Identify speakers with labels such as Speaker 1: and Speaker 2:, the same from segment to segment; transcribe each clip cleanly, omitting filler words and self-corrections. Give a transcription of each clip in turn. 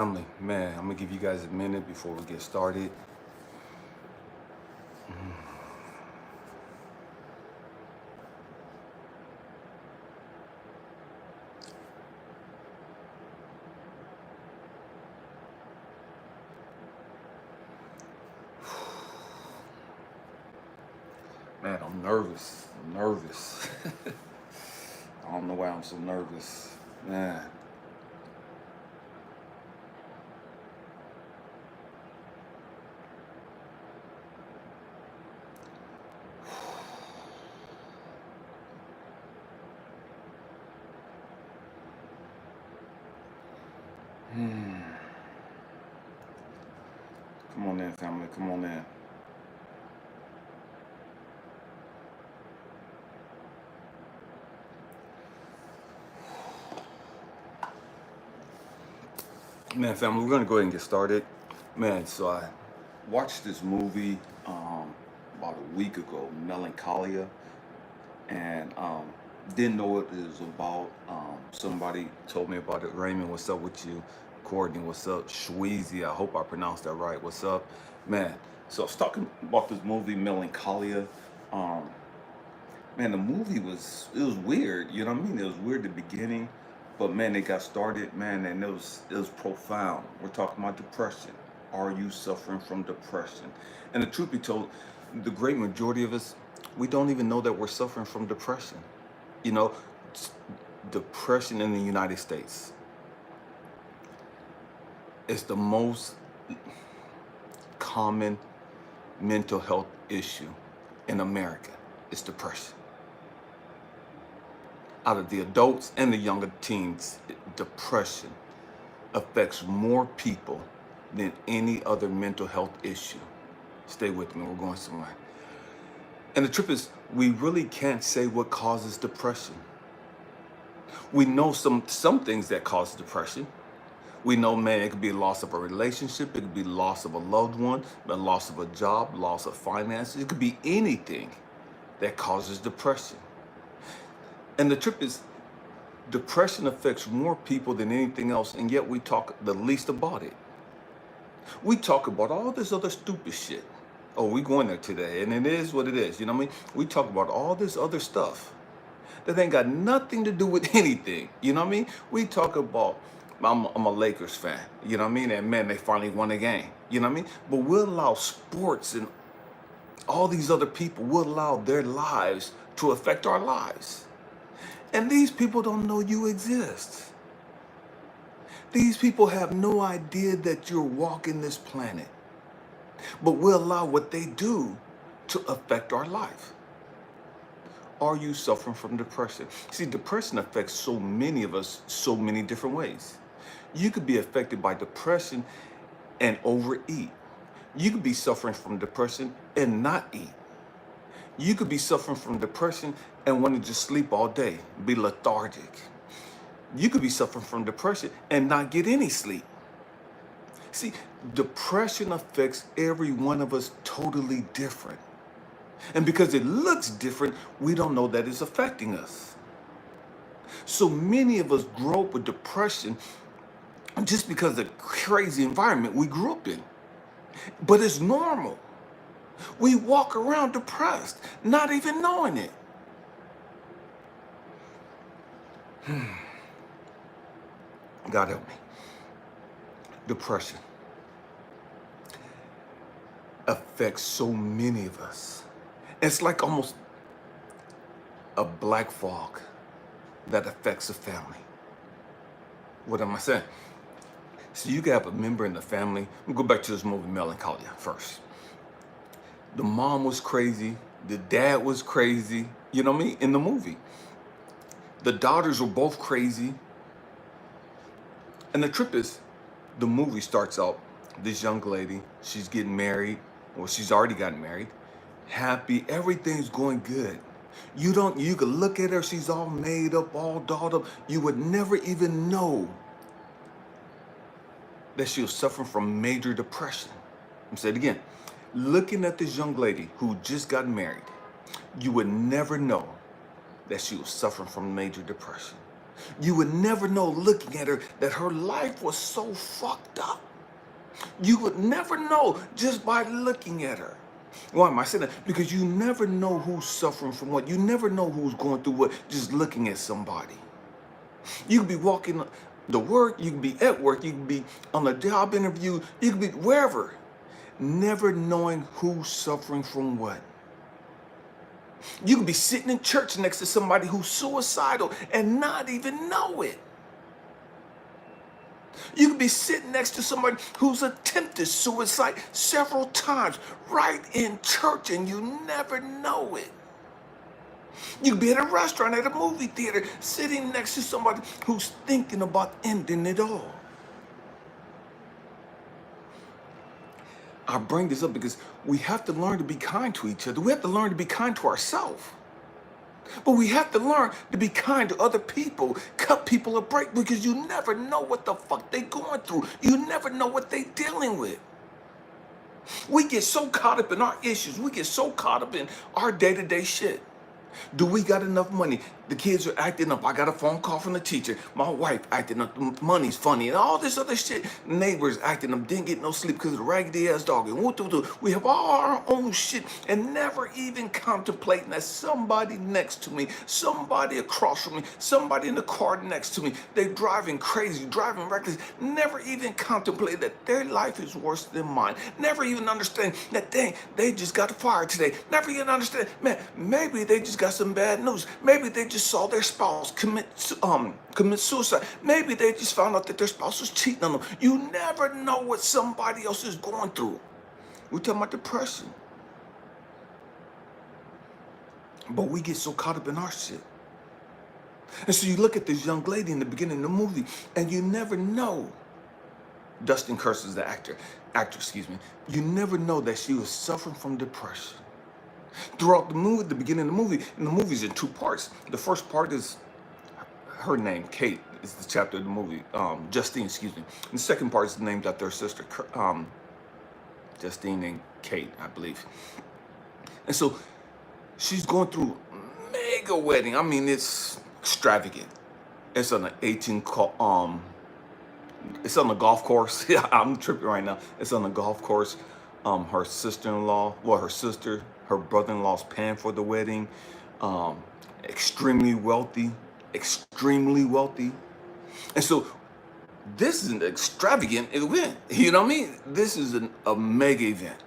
Speaker 1: Family, man, I'm gonna give you guys a minute before we get started. Man, I'm nervous. I'm nervous. I don't know why I'm so nervous. Man. Come on in, family. Come on in. Man, family, we're gonna go ahead and get started. Man, so I watched this movie about a week ago, Melancholia, and didn't know what it was about. Somebody told me about it. Raymond, what's up with you? Courtney, what's up? Shweezy, I hope I pronounced that right. What's up? Man, so I was talking about this movie, Melancholia. Um, Man, the movie it was weird, you know what I mean? It was weird at the beginning, but man, they got started, man, and it was profound. We're talking about depression. Are you suffering from depression? And the truth be told, the great majority of us, we don't even know that we're suffering from depression. You know, depression in the United States is the most common mental health issue in America. It's depression. Out of the adults and the younger teens, depression affects more people than any other mental health issue. Stay with me, we're going somewhere. And the truth is, we really can't say what causes depression. We know some things that cause depression. We know, man, it could be loss of a relationship, it could be loss of a loved one, the loss of a job, loss of finances. It could be anything that causes depression. And the truth is, depression affects more people than anything else, and yet we talk the least about it. We talk about all this other stupid shit. Oh, we going there today, and it is what it is. You know what I mean? We talk about all this other stuff that ain't got nothing to do with anything. You know what I mean? We talk about, I'm a Lakers fan. You know what I mean? And man, they finally won a game. You know what I mean? But we'll allow sports and all these other people, we'll allow their lives to affect our lives. And these people don't know you exist. These people have no idea that you're walking this planet. But we'll allow what they do to affect our life. Are you suffering from depression? See, depression affects so many of us so many different ways. You could be affected by depression and overeat. You could be suffering from depression and not eat. You could be suffering from depression and want to just sleep all day, be lethargic. You could be suffering from depression and not get any sleep. See, depression affects every one of us totally different. And because it looks different, we don't know that it's affecting us. So many of us grow up with depression just because of the crazy environment we grew up in. But it's normal. We walk around depressed, not even knowing it. God help me. Depression affects so many of us. It's like almost a black fog that affects a family. What am I saying? So you can have a member in the family. We'll go back to this movie Melancholia first. The mom was crazy. The dad was crazy. You know what I mean? In the movie. The daughters were both crazy. And the trip is, the movie starts out, this young lady, she's getting married, or she's already gotten married, happy, everything's going good. You could look at her, she's all made up, all dolled up. You would never even know that she was suffering from major depression. I'm saying it again. Looking at this young lady who just got married, you would never know that she was suffering from major depression. You would never know looking at her that her life was so fucked up. You would never know just by looking at her. Why am I saying that? Because you never know who's suffering from what. You never know who's going through what just looking at somebody. You could be walking to work, you could be at work, you could be on a job interview, you could be wherever, never knowing who's suffering from what. You could be sitting in church next to somebody who's suicidal and not even know it. You could be sitting next to somebody who's attempted suicide several times right in church and you never know it. You could be at a restaurant, at a movie theater, sitting next to somebody who's thinking about ending it all. I bring this up because we have to learn to be kind to each other. We have to learn to be kind to ourselves. But we have to learn to be kind to other people, cut people a break, because you never know what the fuck they going through. You never know what they dealing with. We get so caught up in our issues. We get so caught up in our day-to-day shit. Do we got enough money? The kids are acting up. I got a phone call from the teacher. My wife acting up. Money's funny and all this other shit. Neighbors acting up. Didn't get no sleep because of the raggedy ass dog. And we have all our own shit and never even contemplating that somebody next to me, somebody across from me, somebody in the car next to me, they driving crazy, driving reckless. Never even contemplate that their life is worse than mine. Never even understand that they just got fired today. Never even understand, man, maybe they just got some bad news. Maybe they just saw their spouse commit suicide. Maybe they just found out that their spouse was cheating on them. You never know what somebody else is going through. We're talking about depression. But we get so caught up in our shit. And so you look at this young lady in the beginning of the movie, and you never know. Dustin Curse is the actor, excuse me. You never know that she was suffering from depression. Throughout the movie, the beginning of the movie, and the movie's in two parts. The first part is her name, Kate, is the chapter of the movie. Justine, excuse me. And the second part is named after her sister, Justine and Kate, I believe. And so she's going through a mega wedding. I mean, it's extravagant. It's on an 18 it's on the golf course. Yeah, I'm tripping right now. It's on the golf course. Her sister-in-law, her sister, her brother-in-law's paying for the wedding. Extremely wealthy. And so this is an extravagant event. You know what I mean? This is a mega event.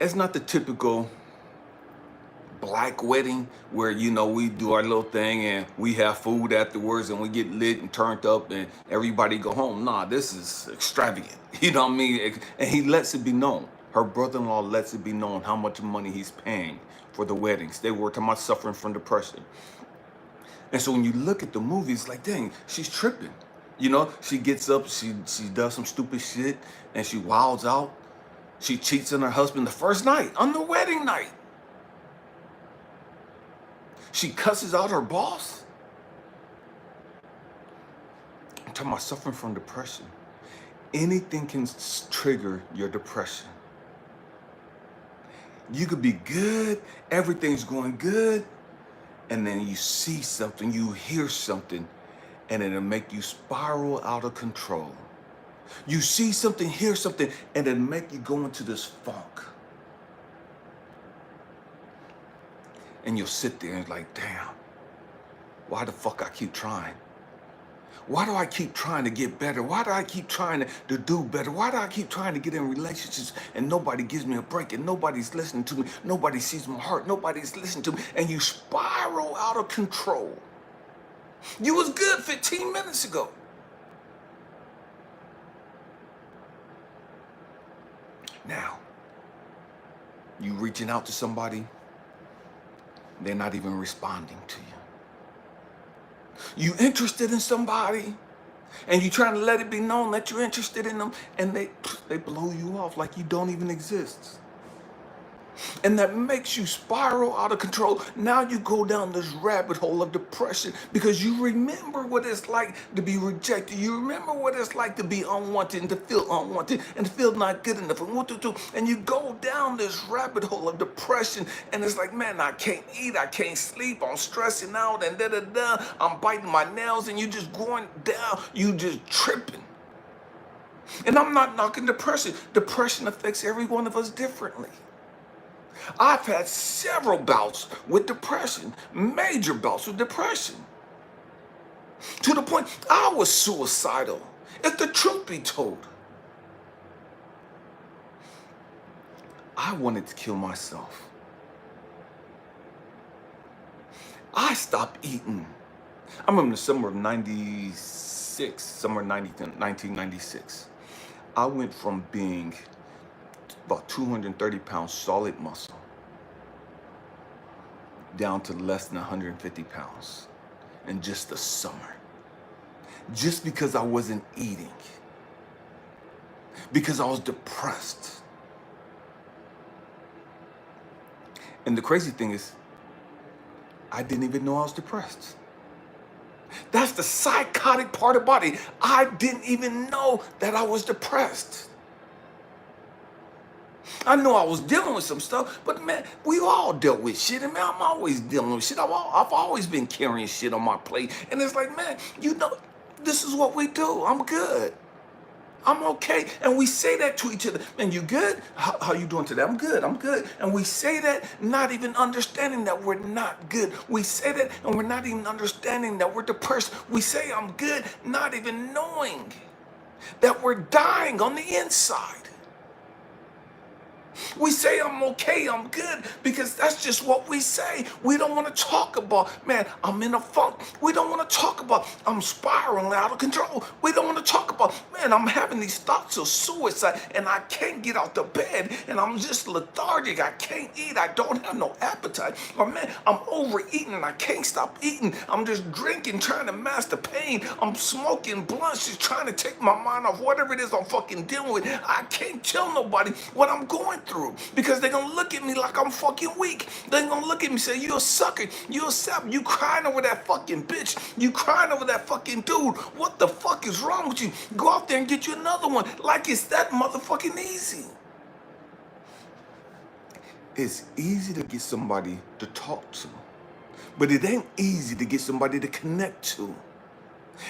Speaker 1: It's not the typical black wedding where, you know, we do our little thing and we have food afterwards and we get lit and turned up and everybody go home. Nah, this is extravagant. You know what I mean? And he lets it be known. Her brother-in-law lets it be known how much money he's paying for the weddings. They were talking about suffering from depression. And so when you look at the movie, it's like, dang, she's tripping. You know, she gets up, she does some stupid shit and she wilds out. She cheats on her husband the first night, on the wedding night. She cusses out her boss. I'm talking about suffering from depression. Anything can trigger your depression. You could be good, everything's going good, and then you see something, you hear something, and it'll make you spiral out of control. You see something, hear something, and it'll make you go into this funk. And you'll sit there and like, damn, why the fuck I keep trying? Why do I keep trying to get better? Why do I keep trying to do better? Why do I keep trying to get in relationships and nobody gives me a break and nobody's listening to me? Nobody sees my heart. Nobody's listening to me. And you spiral out of control. You was good 15 minutes ago. Now, you reaching out to somebody, they're not even responding to you. You interested in somebody, and you trying to let it be known that you're interested in them, and they blow you off like you don't even exist. And that makes you spiral out of control. Now you go down this rabbit hole of depression because you remember what it's like to be rejected. You remember what it's like to be unwanted and to feel unwanted and to feel not good enough. And you go down this rabbit hole of depression, and it's like, man, I can't eat, I can't sleep, I'm stressing out, and da-da-da. I'm biting my nails, and you just going down, you just tripping. And I'm not knocking depression. Depression affects every one of us differently. I've had several bouts with depression, major bouts with depression, to the point I was suicidal. If the truth be told, I wanted to kill myself. I stopped eating. I remember the summer of 96, summer 1996. I went from being about 230 pounds solid muscle down to less than 150 pounds in just the summer. Just because I wasn't eating. Because I was depressed. And the crazy thing is, I didn't even know I was depressed. That's the psychotic part about it. I didn't even know that I was depressed. I know I was dealing with some stuff, but man, we all dealt with shit. And man, I'm always dealing with shit. I've always been carrying shit on my plate. And it's like, man, you know, this is what we do. I'm good. I'm okay. And we say that to each other. Man, you good? How you doing today? I'm good. I'm good. And we say that not even understanding that we're not good. We say that and we're not even understanding that we're depressed. We say I'm good, not even knowing that we're dying on the inside. We say I'm okay, I'm good, because that's just what we say. We don't want to talk about, man, I'm in a funk. We don't want to talk about, I'm spiraling out of control. We don't want to talk about, man, I'm having these thoughts of suicide and I can't get out the bed and I'm just lethargic. I can't eat. I don't have no appetite. Or man, I'm overeating and I can't stop eating. I'm just drinking, trying to mask the pain. I'm smoking blunts, just trying to take my mind off whatever it is I'm fucking dealing with. I can't tell nobody what I'm going through because they're gonna look at me like I'm fucking weak. They're gonna look at me and say, you're a sucker, you're a sap, you crying over that fucking bitch, you crying over that fucking dude. What the fuck is wrong with you? Go out there and get you another one. Like it's that motherfucking easy. It's easy to get somebody to talk to, but it ain't easy to get somebody to connect to.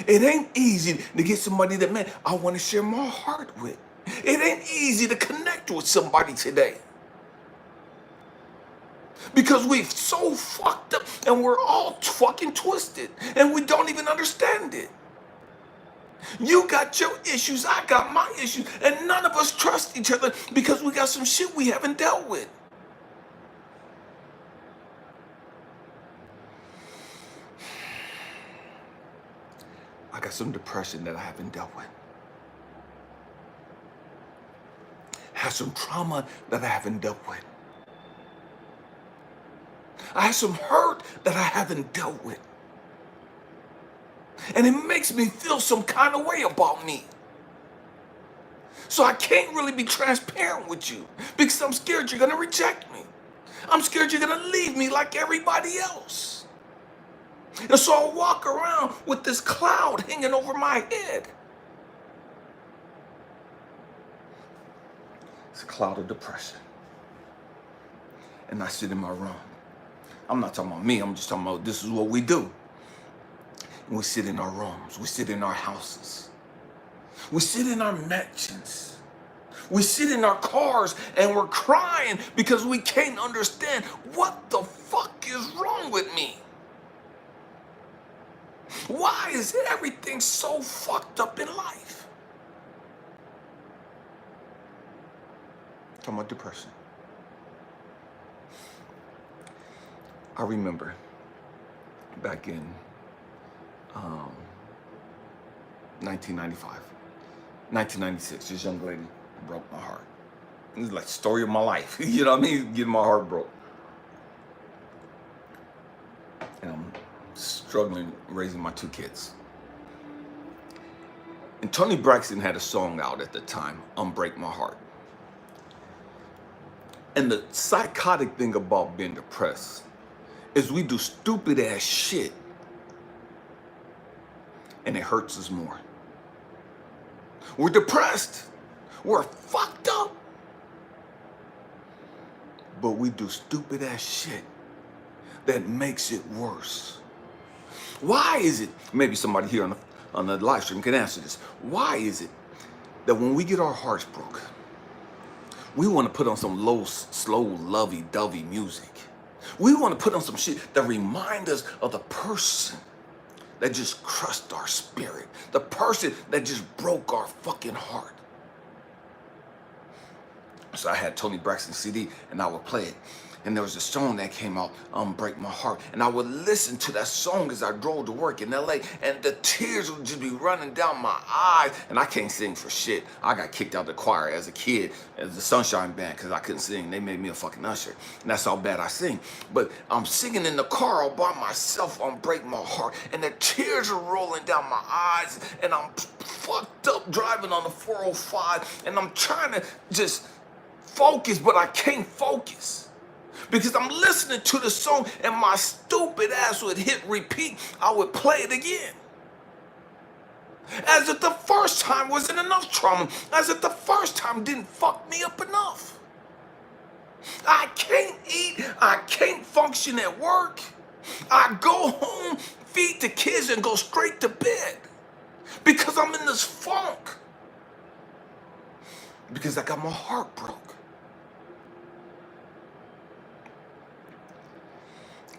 Speaker 1: It ain't easy to get somebody that, man, I want to share my heart with. It ain't easy to connect with somebody today. Because we've so fucked up and we're all fucking twisted and we don't even understand it. You got your issues, I got my issues, and none of us trust each other because we got some shit we haven't dealt with. I got some depression that I haven't dealt with. Have some trauma that I haven't dealt with. I have some hurt that I haven't dealt with. And it makes me feel some kind of way about me. So I can't really be transparent with you because I'm scared you're going to reject me. I'm scared you're going to leave me like everybody else. And so I walk around with this cloud hanging over my head. It's a cloud of depression. And I sit in my room. I'm not talking about me, I'm just talking about this is what we do. And we sit in our rooms, we sit in our houses, we sit in our mansions, we sit in our cars and we're crying because we can't understand what the fuck is wrong with me. Why is everything so fucked up in life? Talking about depression. I remember back in 1995, 1996, this young lady broke my heart. It was like the story of my life. You know what I mean? Getting my heart broke. And I'm struggling raising my two kids. And Tony Braxton had a song out at the time, Unbreak My Heart. And the psychotic thing about being depressed is we do stupid ass shit and it hurts us more. We're depressed. We're fucked up. But we do stupid ass shit that makes it worse. Why is it, maybe somebody here on the live stream can answer this. Why is it that when we get our hearts broke, we want to put on some low, slow, lovey-dovey music? We want to put on some shit that remind us of the person that just crushed our spirit, the person that just broke our fucking heart. So I had Tony Braxton's CD and I would play it. And there was a song that came out, Break My Heart. And I would listen to that song as I drove to work in LA, and the tears would just be running down my eyes. And I can't sing for shit. I got kicked out of the choir as a kid, as the Sunshine Band, because I couldn't sing. They made me a fucking usher. And that's how bad I sing. But I'm singing in the car all by myself on Break My Heart. And the tears are rolling down my eyes. And I'm fucked up driving on the 405. And I'm trying to just focus, but I can't focus. Because I'm listening to the song and my stupid ass would hit repeat. I would play it again. As if the first time wasn't enough trauma. As if the first time didn't fuck me up enough. I can't eat. I can't function at work. I go home, feed the kids, and go straight to bed. Because I'm in this funk. Because I got my heart broke.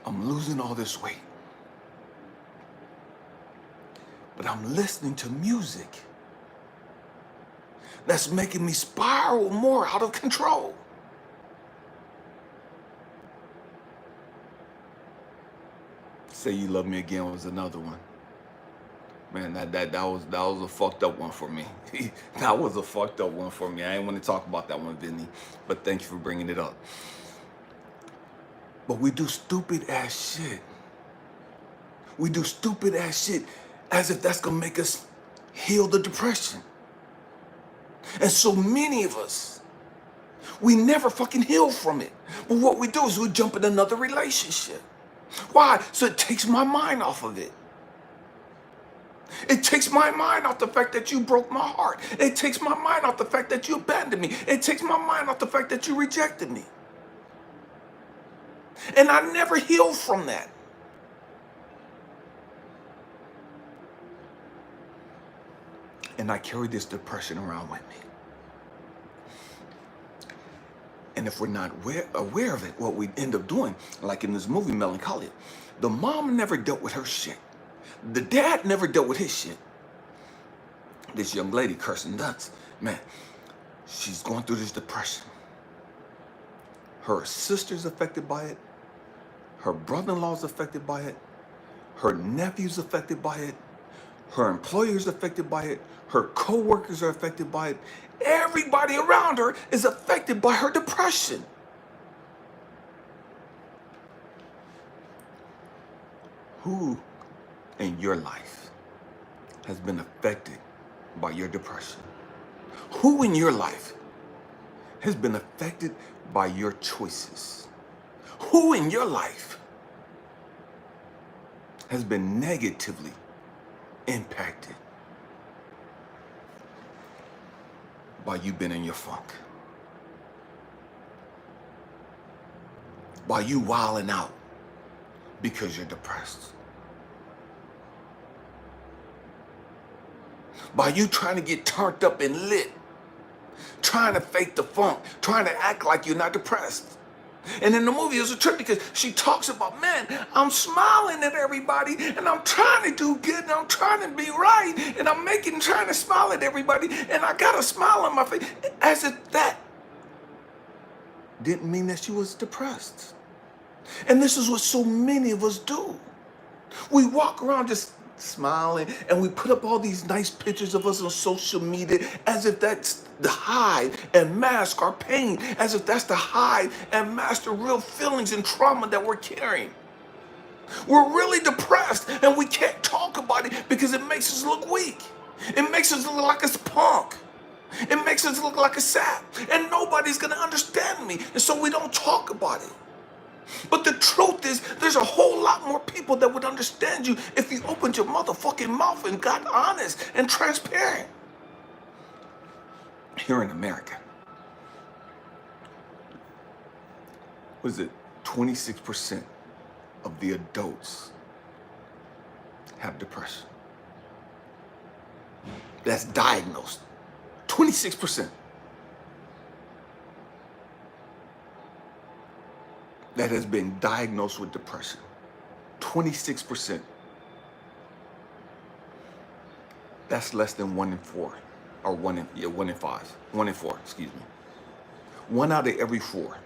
Speaker 1: I'm losing all this weight. But I'm listening to music that's making me spiral more out of control. Say You Love Me Again was another one. Man, that was a fucked up one for me. That was a fucked up one for me. I didn't want to talk about that one, Vinny, but thank you for bringing it up. But we do stupid ass shit. We do stupid ass shit as if that's gonna make us heal the depression. And so many of us, we never fucking heal from it. But what we do is we jump in another relationship. Why? So it takes my mind off of it. It takes my mind off the fact that you broke my heart. It takes my mind off the fact that you abandoned me. It takes my mind off the fact that you rejected me. And I never healed from that. And I carry this depression around with me. And if we're not aware of it, what we end up doing, like in this movie, Melancholia, the mom never dealt with her shit. The dad never dealt with his shit. This young lady, Kirsten Dunst, man, she's going through this depression. Her sister's affected by it. Her brother-in-law's affected by it. Her nephew's affected by it. Her employer's affected by it. Her co-workers are affected by it. Everybody around her is affected by her depression. Who in your life has been affected by your depression? Who in your life has been affected by your choices? Who in your life has been negatively impacted by you being in your funk? By you wilding out because you're depressed? By you trying to get turned up and lit, trying to fake the funk, trying to act like you're not depressed? And in the movie, it's a trip because she talks about, man, I'm smiling at everybody and I'm trying to do good and I'm trying to be right and I'm trying to smile at everybody and I got a smile on my face. As if that didn't mean that she was depressed. And this is what so many of us do. We walk around just smiling and we put up all these nice pictures of us on social media as if that's the hide and mask our pain, as if that's the hide and mask the real feelings and trauma that we're carrying. We're really depressed and we can't talk about it because it makes us look weak. It makes us look like it's punk. It makes us look like a sap. And nobody's going to understand me. And so we don't talk about it. But the truth is, there's a whole lot more people that would understand you if you opened your motherfucking mouth and got honest and transparent. Here in America, was it 26% of the adults have depression? That's diagnosed. 26%. That has been diagnosed with depression. 26%. That's less than 1 in 4. Or 1 in 5. 1 in 4, excuse me. 1 out of every 4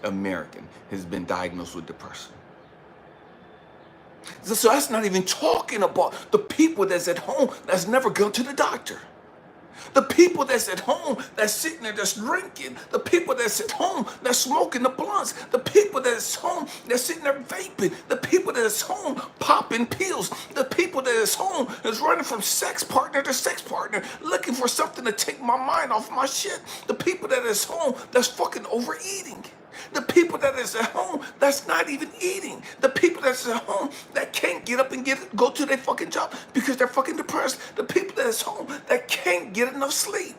Speaker 1: American has been diagnosed with depression. So that's not even talking about the people that's at home that's never gone to the doctor. The people that's at home that's sitting there that's drinking. The people that's at home that's smoking the blunts. The people that's home that's sitting there vaping. The people that's home popping pills. The people that's home is running from sex partner to sex partner, looking for something to take my mind off my shit. The people that is home that's fucking overeating. The people that is at home that's not even eating. The people that's at home that can't get up and go to their fucking job because they're fucking depressed. The people that is home that can't get enough sleep.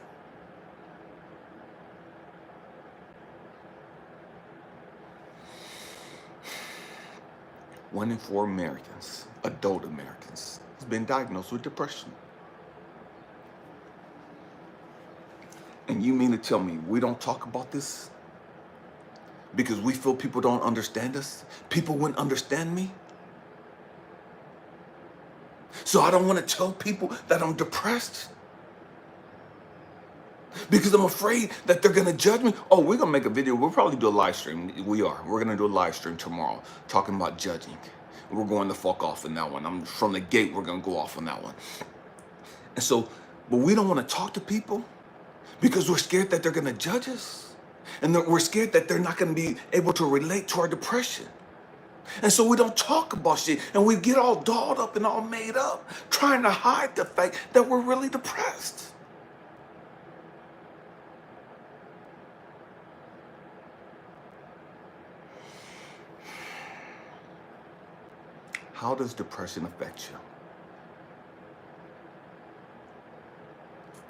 Speaker 1: One in 4 Americans, adult Americans, has been diagnosed with depression. And you mean to tell me we don't talk about this? Because we feel people don't understand us? People wouldn't understand me? So I don't want to tell people that I'm depressed? Because I'm afraid that they're going to judge me? Oh, we're going to make a video. We'll probably do a live stream. We're going to do a live stream tomorrow talking about judging. We're going to fuck off in that one. From the gate, we're going to go off on that one. And so, but we don't want to talk to people because we're scared that they're going to judge us. And we're scared that they're not going to be able to relate to our depression. And so we don't talk about shit. And we get all dolled up and all made up, trying to hide the fact that we're really depressed. How does depression affect you?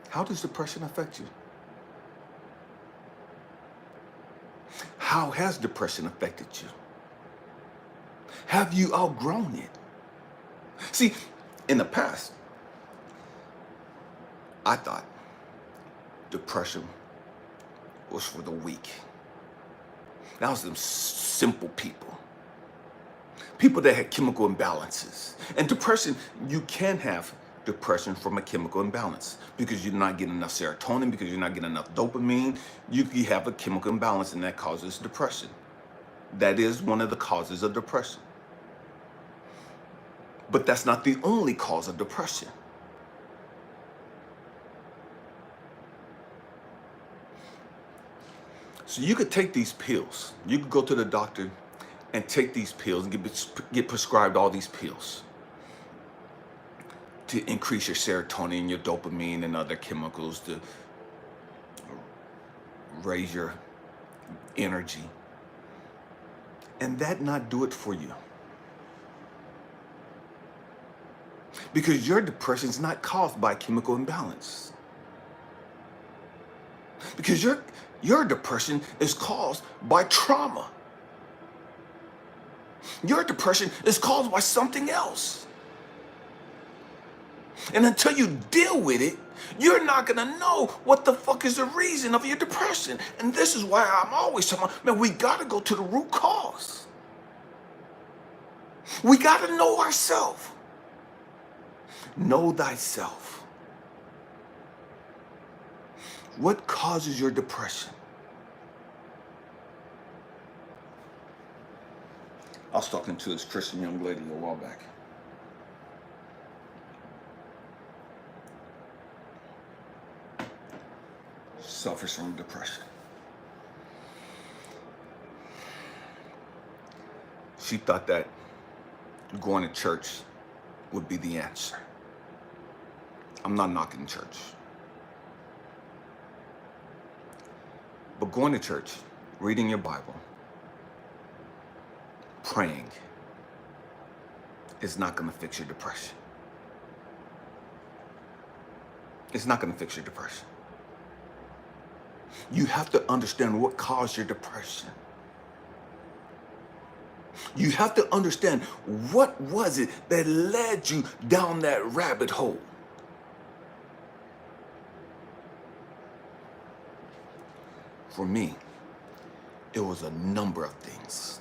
Speaker 1: How does depression affect you? How has depression affected you? Have you outgrown it? See, in the past, I thought depression was for the weak. That was them simple people. People that had chemical imbalances. And depression, you can have depression from a chemical imbalance because you're not getting enough serotonin, because you're not getting enough dopamine. You have a chemical imbalance and that causes depression. That is one of the causes of depression. But that's not the only cause of depression. So you could take these pills. You could go to the doctor and take these pills and get prescribed all these pills to increase your serotonin, your dopamine, and other chemicals to raise your energy. And that not do it for you. Because your depression is not caused by chemical imbalance. Because your depression is caused by trauma. Your depression is caused by something else. And until you deal with it, you're not going to know what the fuck is the reason of your depression. And this is why I'm always talking about, man, we got to go to the root cause. We got to know ourselves. Know thyself. What causes your depression? I was talking to this Christian young lady a while back. Suffers from depression. She thought that going to church would be the answer. I'm not knocking church. But going to church, reading your Bible, praying is not going to fix your depression. It's not going to fix your depression. You have to understand what caused your depression. You have to understand what was it that led you down that rabbit hole. For me, it was a number of things.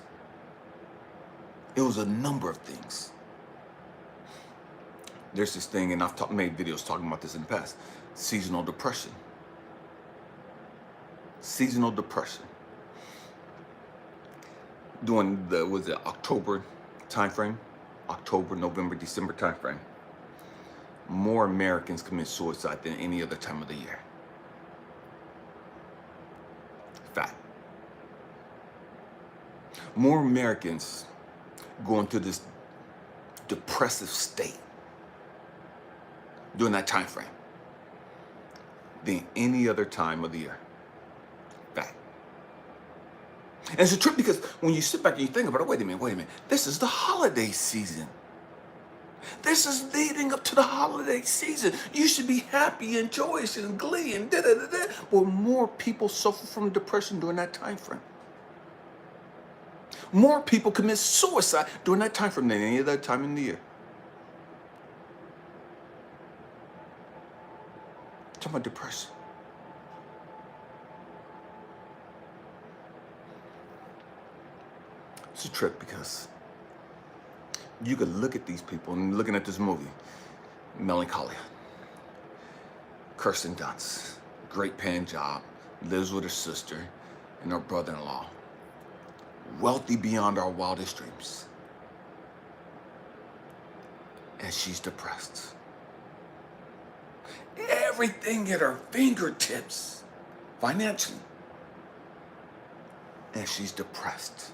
Speaker 1: It was a number of things. There's this thing, and I've made videos talking about this in the past, seasonal depression. Seasonal depression. During the, was it October timeframe? October, November, December timeframe. More Americans commit suicide than any other time of the year. Fact. More Americans go into this depressive state during that time frame than any other time of the year. Fact. And it's a trip because when you sit back and you think about it, wait a minute, this is the holiday season. This is leading up to the holiday season. You should be happy and joyous and glee and da-da-da-da. But more people suffer from depression during that time frame. More people commit suicide during that time frame than any other time in the year. Talking about depression. It's a trip because you could look at these people and looking at this movie, Melancholia. Kirsten Dunst, great paying job, lives with her sister and her brother-in-law. Wealthy beyond our wildest dreams. And she's depressed. Everything at her fingertips, financially. And she's depressed.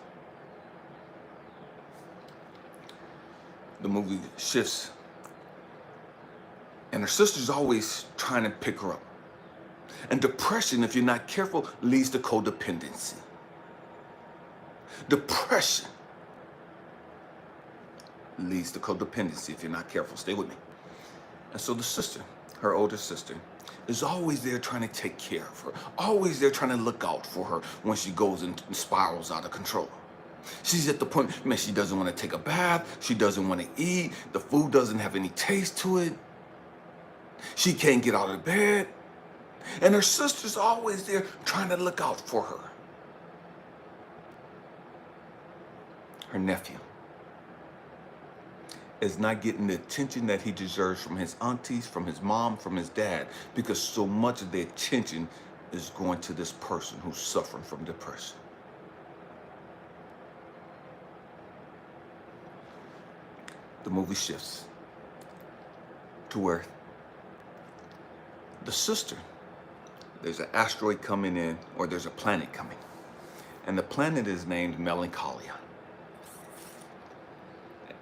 Speaker 1: The movie shifts. And her sister's always trying to pick her up. And depression, if you're not careful, leads to codependency. Depression leads to codependency if you're not careful. Stay with me. And so the sister, her older sister, is always there trying to take care of her. Always there trying to look out for her when she goes and spirals out of control. She's at the point, man, she doesn't want to take a bath. She doesn't want to eat. The food doesn't have any taste to it. She can't get out of bed. And her sister's always there trying to look out for her. Her nephew is not getting the attention that he deserves from his aunties, from his mom, from his dad, because so much of the attention is going to this person who's suffering from depression. The movie shifts to where the sister, there's an asteroid coming in, or there's a planet coming, and the planet is named Melancholia.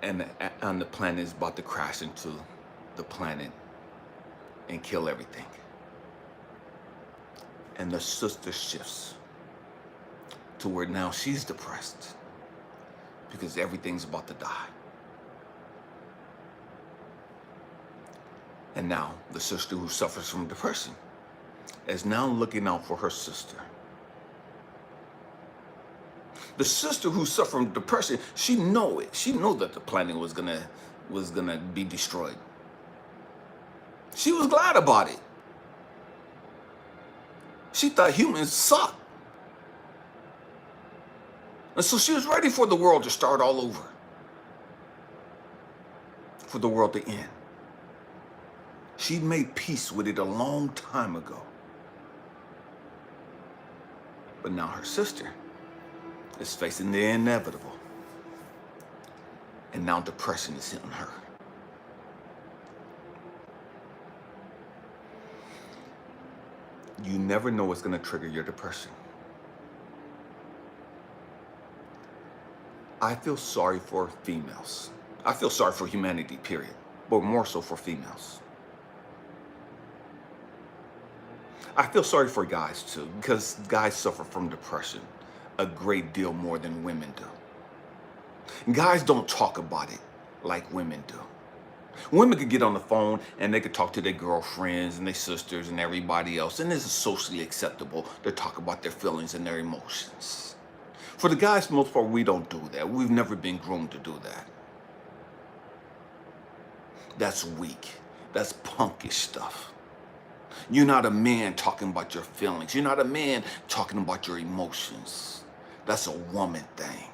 Speaker 1: And the planet is about to crash into the planet and kill everything. And the sister shifts to where now she's depressed because everything's about to die. And now the sister who suffers from depression is now looking out for her sister. The sister who suffered from depression, she know it. She know that the planet was gonna be destroyed. She was glad about it. She thought humans suck. And so she was ready for the world to start all over. For the world to end. She'd made peace with it a long time ago. But now her sister is facing the inevitable. And now depression is hitting her. You never know what's going to trigger your depression. I feel sorry for females. I feel sorry for humanity, period. But more so for females. I feel sorry for guys too, because guys suffer from depression a great deal more than women do. Guys don't talk about it like women do. Women could get on the phone and they could talk to their girlfriends and their sisters and everybody else, and it's socially acceptable to talk about their feelings and their emotions. For the guys, for the most part, we don't do that. We've never been groomed to do that. That's weak. That's punkish stuff. You're not a man talking about your feelings. You're not a man talking about your emotions. That's a woman thing.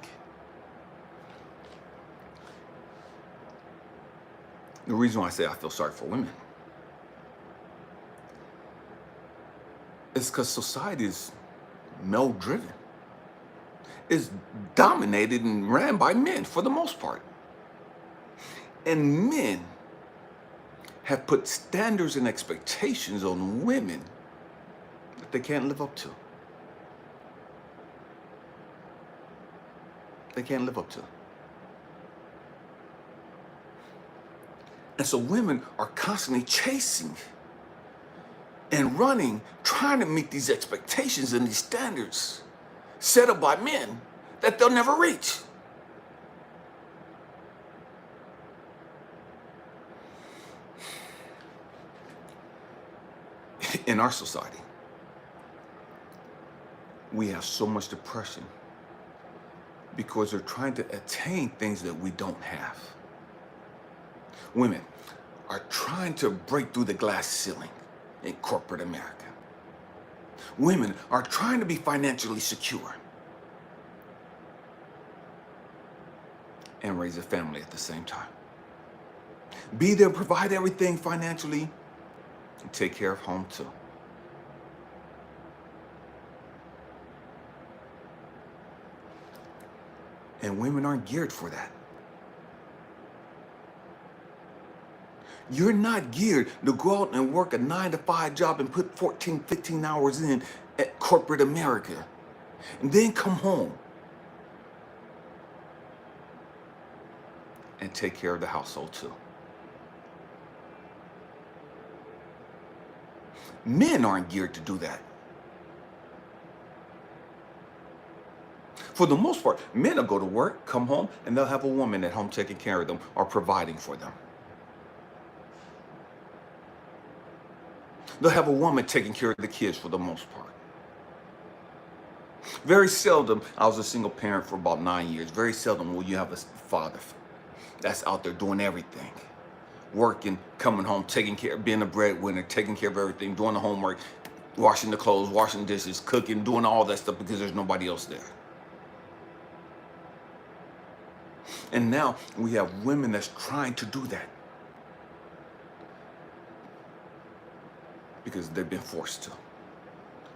Speaker 1: The reason why I say I feel sorry for women is because society is male-driven. It's dominated and ran by men for the most part. And men have put standards and expectations on women that they can't live up to. They can't live up to. And so women are constantly chasing and running, trying to meet these expectations and these standards set up by men that they'll never reach. In our society, we have so much depression because they're trying to attain things that we don't have. Women are trying to break through the glass ceiling in corporate America. Women are trying to be financially secure and raise a family at the same time. Be there, provide everything financially, and take care of home too. And women aren't geared for that. You're not geared to go out and work a 9-to-5 job and put 14, 15 hours in at corporate America and then come home and take care of the household too. Men aren't geared to do that. For the most part, men will go to work, come home, and they'll have a woman at home taking care of them or providing for them. They'll have a woman taking care of the kids for the most part. Very seldom, I was a single parent for about 9 years, very seldom will you have a father that's out there doing everything. Working, coming home, taking care, being a breadwinner, taking care of everything, doing the homework, washing the clothes, washing dishes, cooking, doing all that stuff because there's nobody else there. And now we have women that's trying to do that because they've been forced to,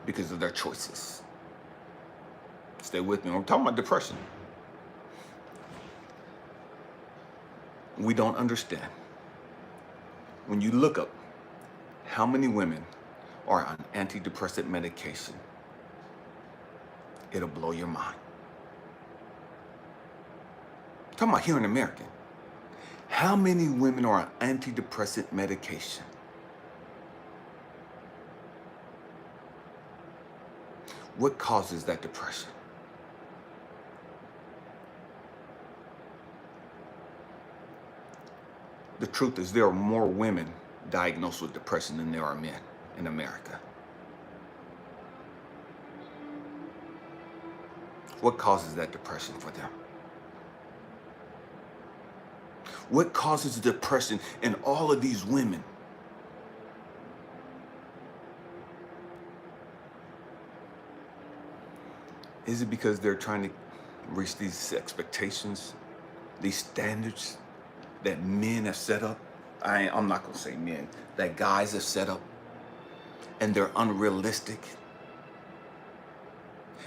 Speaker 1: because of their choices. Stay with me. I'm talking about depression. We don't understand. When you look up how many women are on antidepressant medication, it'll blow your mind. I'm talking about here in America. How many women are on antidepressant medication? What causes that depression? The truth is there are more women diagnosed with depression than there are men in America. What causes that depression for them? What causes depression in all of these women? Is it because they're trying to reach these expectations, these standards that men have set up? I'm not going to say men, that guys have set up, and they're unrealistic,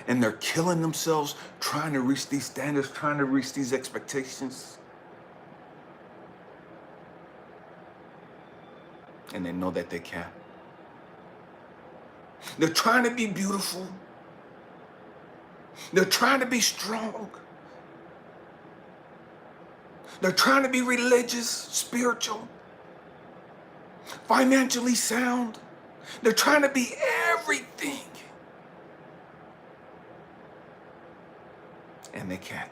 Speaker 1: and they're killing themselves trying to reach these standards, trying to reach these expectations, and they know that they can't. They're trying to be beautiful. They're trying to be strong. They're trying to be religious, spiritual, financially sound. They're trying to be everything. And they can't.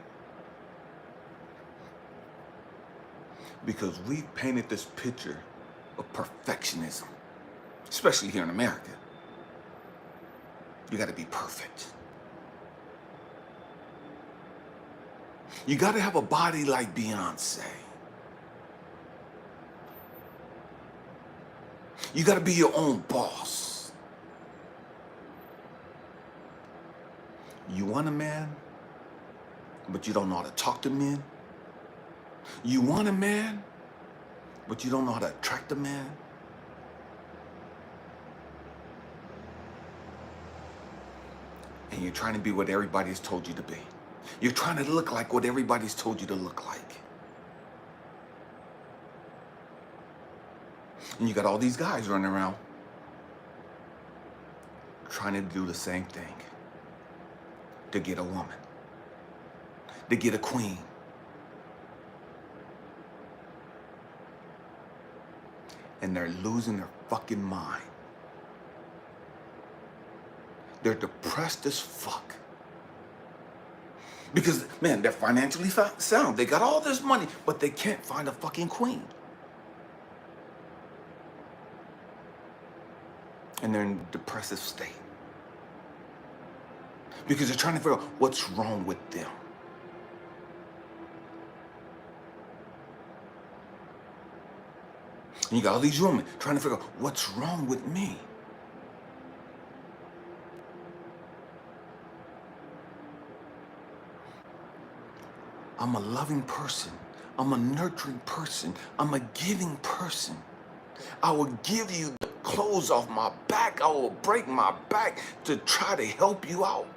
Speaker 1: Because we've painted this picture of perfectionism, especially here in America. You got to be perfect. You got to have a body like Beyonce. You got to be your own boss. You want a man, but you don't know how to talk to men. You want a man, but you don't know how to attract a man. And you're trying to be what everybody's told you to be. You're trying to look like what everybody's told you to look like. And you got all these guys running around trying to do the same thing. To get a woman. To get a queen. And they're losing their fucking mind. They're depressed as fuck. Because, man, they're financially sound. They got all this money, but they can't find a fucking queen. And they're in a depressive state. Because they're trying to figure out what's wrong with them. And you got all these women trying to figure out what's wrong with me. I'm a loving person. I'm a nurturing person. I'm a giving person. I will give you the clothes off my back. I will break my back to try to help you out.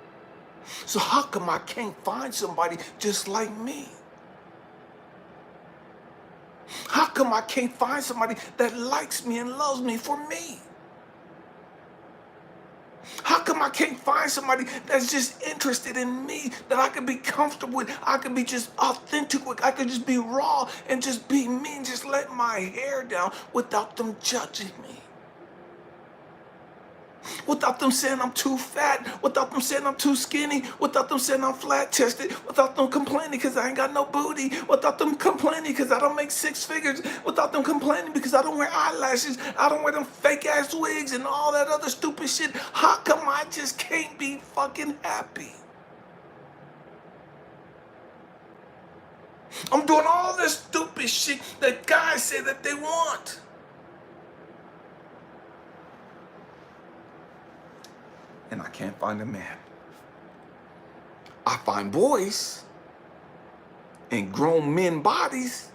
Speaker 1: So how come I can't find somebody just like me? How come I can't find somebody that likes me and loves me for me? How come I can't find somebody that's just interested in me, that I can be comfortable with, I can be just authentic with, I can just be raw and just be me and just let my hair down without them judging me? Without them saying I'm too fat, without them saying I'm too skinny, without them saying I'm flat-chested, without them complaining because I ain't got no booty, without them complaining because I don't make 6 figures, without them complaining because I don't wear eyelashes, I don't wear them fake-ass wigs and all that other stupid shit. How come I just can't be fucking happy? I'm doing all this stupid shit that guys say that they want. And I can't find a man. I find boys and grown men bodies,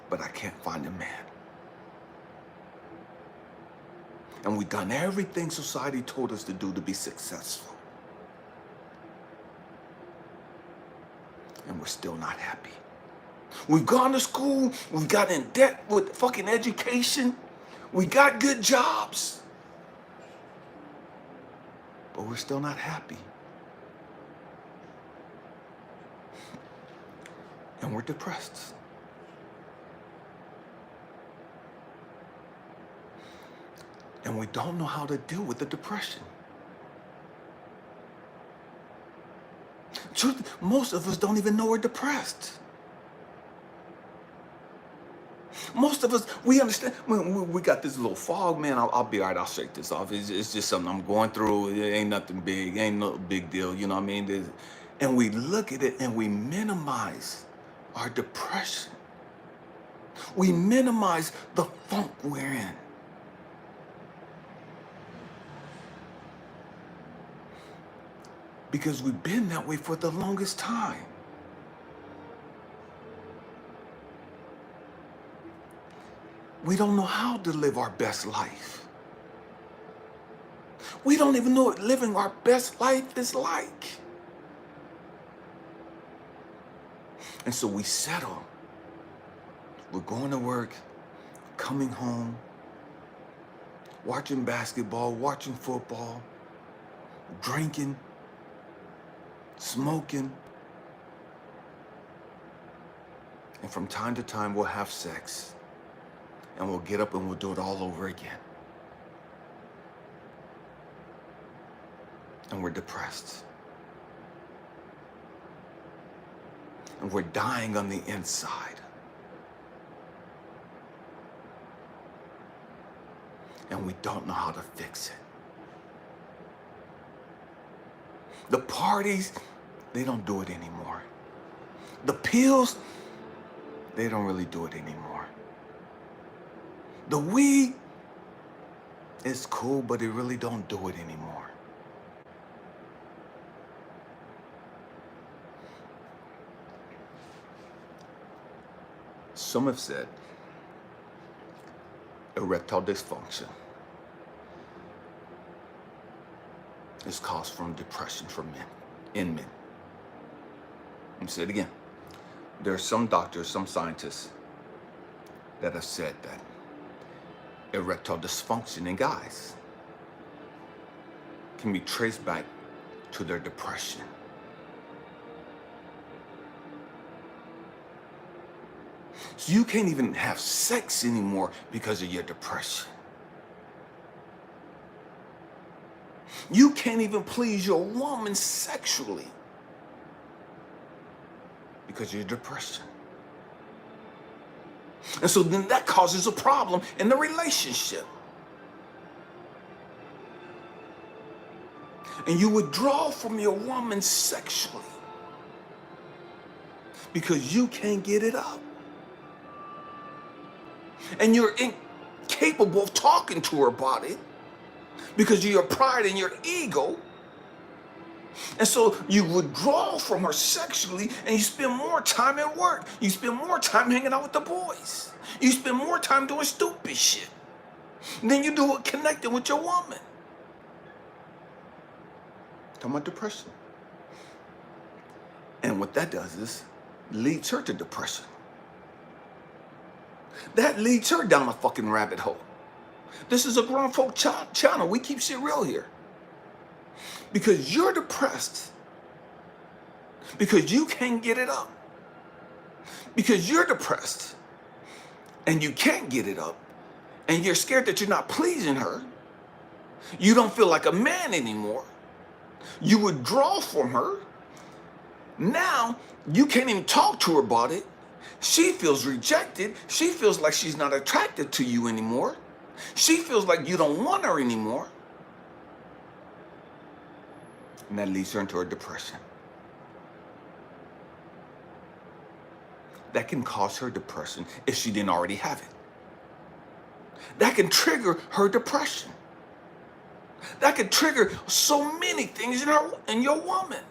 Speaker 1: but I can't find a man. And we've done everything society told us to do to be successful. And we're still not happy. We've gone to school, we've got in debt with fucking education, we got good jobs, but we're still not happy. And we're depressed. And we don't know how to deal with the depression. Truth, most of us don't even know we're depressed. Most of us, we understand, we got this little fog, man, I'll be all right, I'll shake this off. It's just something I'm going through. It ain't nothing big, ain't no big deal, you know what I mean? And we look at it and we minimize our depression. We minimize the funk we're in. Because we've been that way for the longest time. We don't know how to live our best life. We don't even know what living our best life is like. And so we settle. We're going to work, coming home, watching basketball, watching football, drinking, smoking. And from time to time, we'll have sex. And we'll get up and we'll do it all over again. and we're depressed. And we're dying on the inside. And we don't know how to fix it. The parties, they don't do it anymore. The pills, they don't really do it anymore. The weed, it's cool, but they really don't do it anymore. Some have said erectile dysfunction is caused from depression for men, in men. Let me say it again. There are some doctors, some scientists that have said that erectile dysfunction in guys can be traced back to their depression. So you can't even have sex anymore because of your depression. You can't even please your woman sexually because of your depression. And so then that causes a problem in the relationship. And you withdraw from your woman sexually because you can't get it up. And you're incapable of talking to her about it because of your pride and your ego. And so you withdraw from her sexually and you spend more time at work. You spend more time hanging out with the boys. You spend more time doing stupid shit than you do connecting with your woman. Talking about depression. And what that does is leads her to depression. That leads her down a fucking rabbit hole. This is a grown folk channel. We keep shit real here. Because you're depressed. Because you can't get it up. Because you're depressed. And you can't get it up. And you're scared that you're not pleasing her. You don't feel like a man anymore. You withdraw from her. Now, you can't even talk to her about it. She feels rejected. She feels like she's not attracted to you anymore. She feels like you don't want her anymore. And that leads her into her depression. That can cause her depression if she didn't already have it. That can trigger her depression. That can trigger so many things in your woman.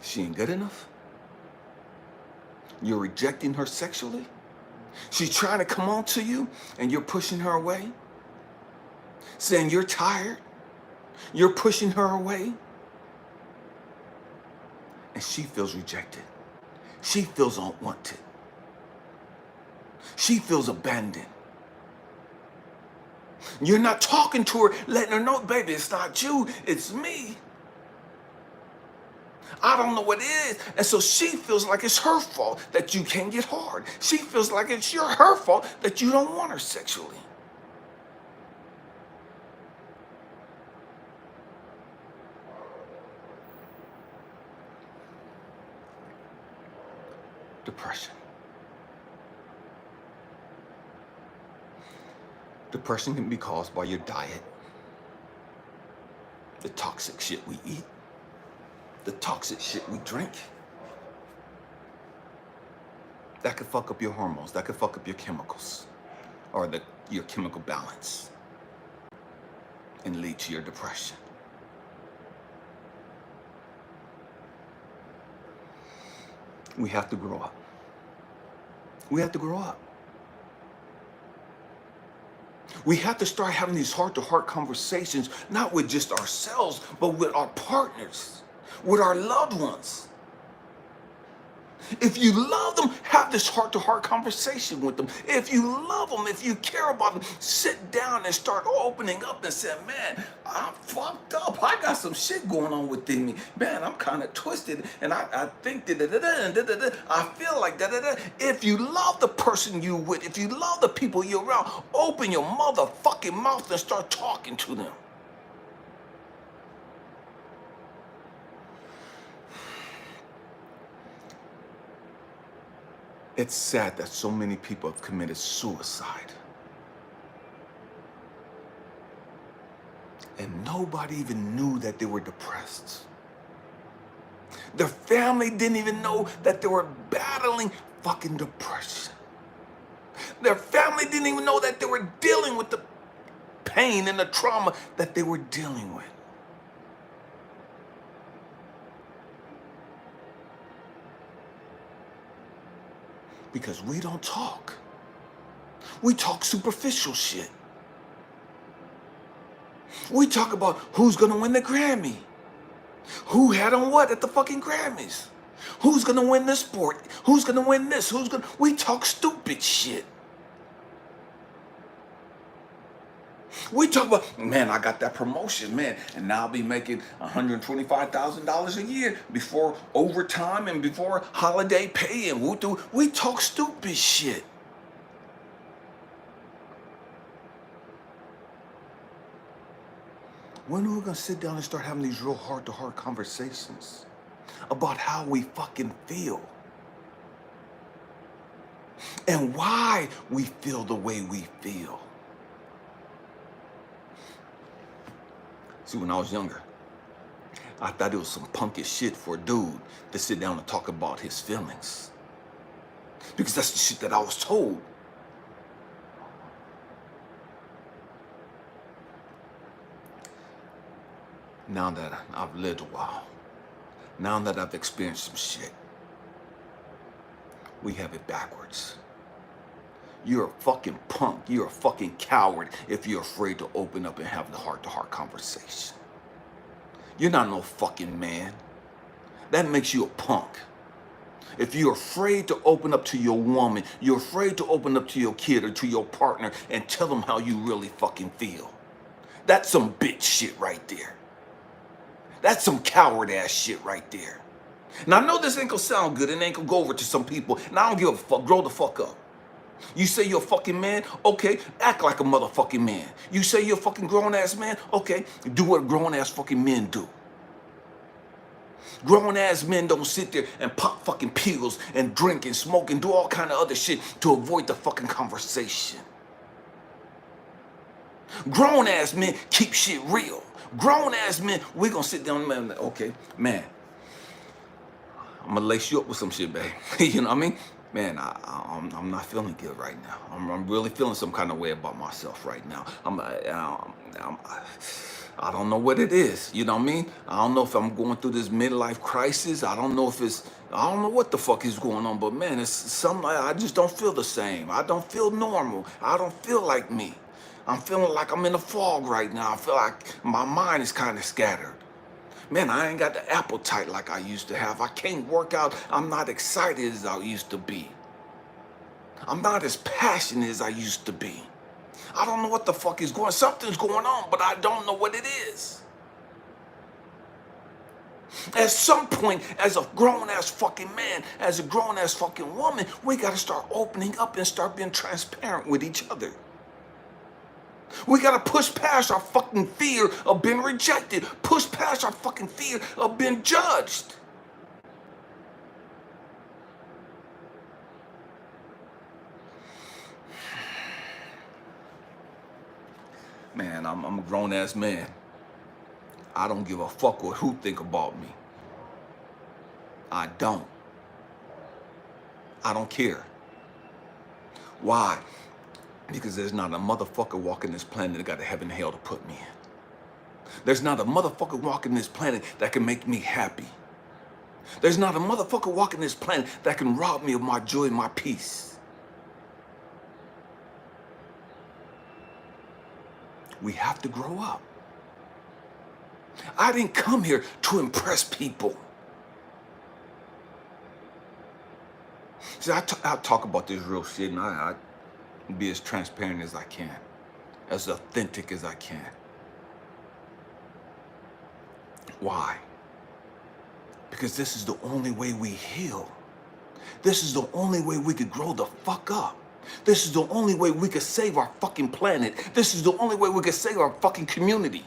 Speaker 1: She ain't good enough. You're rejecting her sexually. She's trying to come on to you and you're pushing her away. Saying you're tired. You're pushing her away. And she feels rejected. She feels unwanted. She feels abandoned. You're not talking to her, letting her know, baby, it's not you, it's me. I don't know what it is. And so she feels like it's her fault that you can't get hard. She feels like it's her fault that you don't want her sexually. Depression. Depression can be caused by your diet, the toxic shit we eat, the toxic shit we drink. That could fuck up your hormones. That could fuck up your chemicals or your chemical balance and lead to your depression. We have to grow up. We have to grow up. We have to start having these heart-to-heart conversations, not with just ourselves, but with our partners, with our loved ones. If you love them, have this heart-to-heart conversation with them. If you love them, if you care about them, sit down and start opening up and say, man, I'm fucked up. I got some shit going on within me. Man, I'm kind of twisted and I think da-da-da-da. I feel like da-da-da. If you love the person you with, if you love the people you're around, open your motherfucking mouth and start talking to them. It's sad that so many people have committed suicide. And nobody even knew that they were depressed. Their family didn't even know that they were battling fucking depression. Their family didn't even know that they were dealing with the pain and the trauma that they were dealing with. Because we don't talk. We talk superficial shit. We talk about who's gonna win the Grammy. Who had on what at the fucking Grammys? Who's gonna win this sport? Who's gonna win this? We talk stupid shit. We talk about, man, I got that promotion, man, and now I'll be making $125,000 a year before overtime and before holiday pay and we talk stupid shit. When are we gonna sit down and start having these real heart-to-heart conversations about how we fucking feel? And why we feel the way we feel? See, when I was younger, I thought it was some punkish shit for a dude to sit down and talk about his feelings. Because that's the shit that I was told. Now that I've lived a while, now that I've experienced some shit, we have it backwards. You're a fucking punk. You're a fucking coward if you're afraid to open up and have the heart-to-heart conversation. You're not no fucking man. That makes you a punk. If you're afraid to open up to your woman, you're afraid to open up to your kid or to your partner and tell them how you really fucking feel. That's some bitch shit right there. That's some coward ass shit right there. Now I know this ain't gonna sound good and ain't gonna go over to some people, and I don't give a fuck. Grow the fuck up. You say you're a fucking man? Okay, act like a motherfucking man. You say you're a fucking grown-ass man? Okay, do what grown-ass fucking men do. Grown-ass men don't sit there and pop fucking pills and drink and smoke and do all kind of other shit to avoid the fucking conversation. Grown-ass men keep shit real. Grown-ass men, we gonna sit down and okay, man, I'm gonna lace you up with some shit, babe. You know what I mean? Man, I'm not feeling good right now. I'm really feeling some kind of way about myself right now. I don't know what it is. You know what I mean? I don't know if I'm going through this midlife crisis. I don't know what the fuck is going on. But man, it's something I just don't feel the same. I don't feel normal. I don't feel like me. I'm feeling like I'm in a fog right now. I feel like my mind is kind of scattered. Man, I ain't got the appetite like I used to have. I can't work out. I'm not excited as I used to be. I'm not as passionate as I used to be. I don't know what the fuck is going on. Something's going on, but I don't know what it is. At some point, as a grown-ass fucking man, as a grown-ass fucking woman, we got to start opening up and start being transparent with each other. We gotta push past our fucking fear of being rejected. Push past our fucking fear of being judged. Man, I'm a grown-ass man. I don't give a fuck what who think about me. I don't. I don't care. Why? Because there's not a motherfucker walking this planet that got a heaven and hell to put me in. There's not a motherfucker walking this planet that can make me happy. There's not a motherfucker walking this planet that can rob me of my joy and my peace. We have to grow up. I didn't come here to impress people. See, I talk about this real shit, and I be as transparent as I can, as authentic as I can. Why? Because this is the only way we heal. This is the only way we could grow the fuck up. This is the only way we could save our fucking planet. This is the only way we could save our fucking community.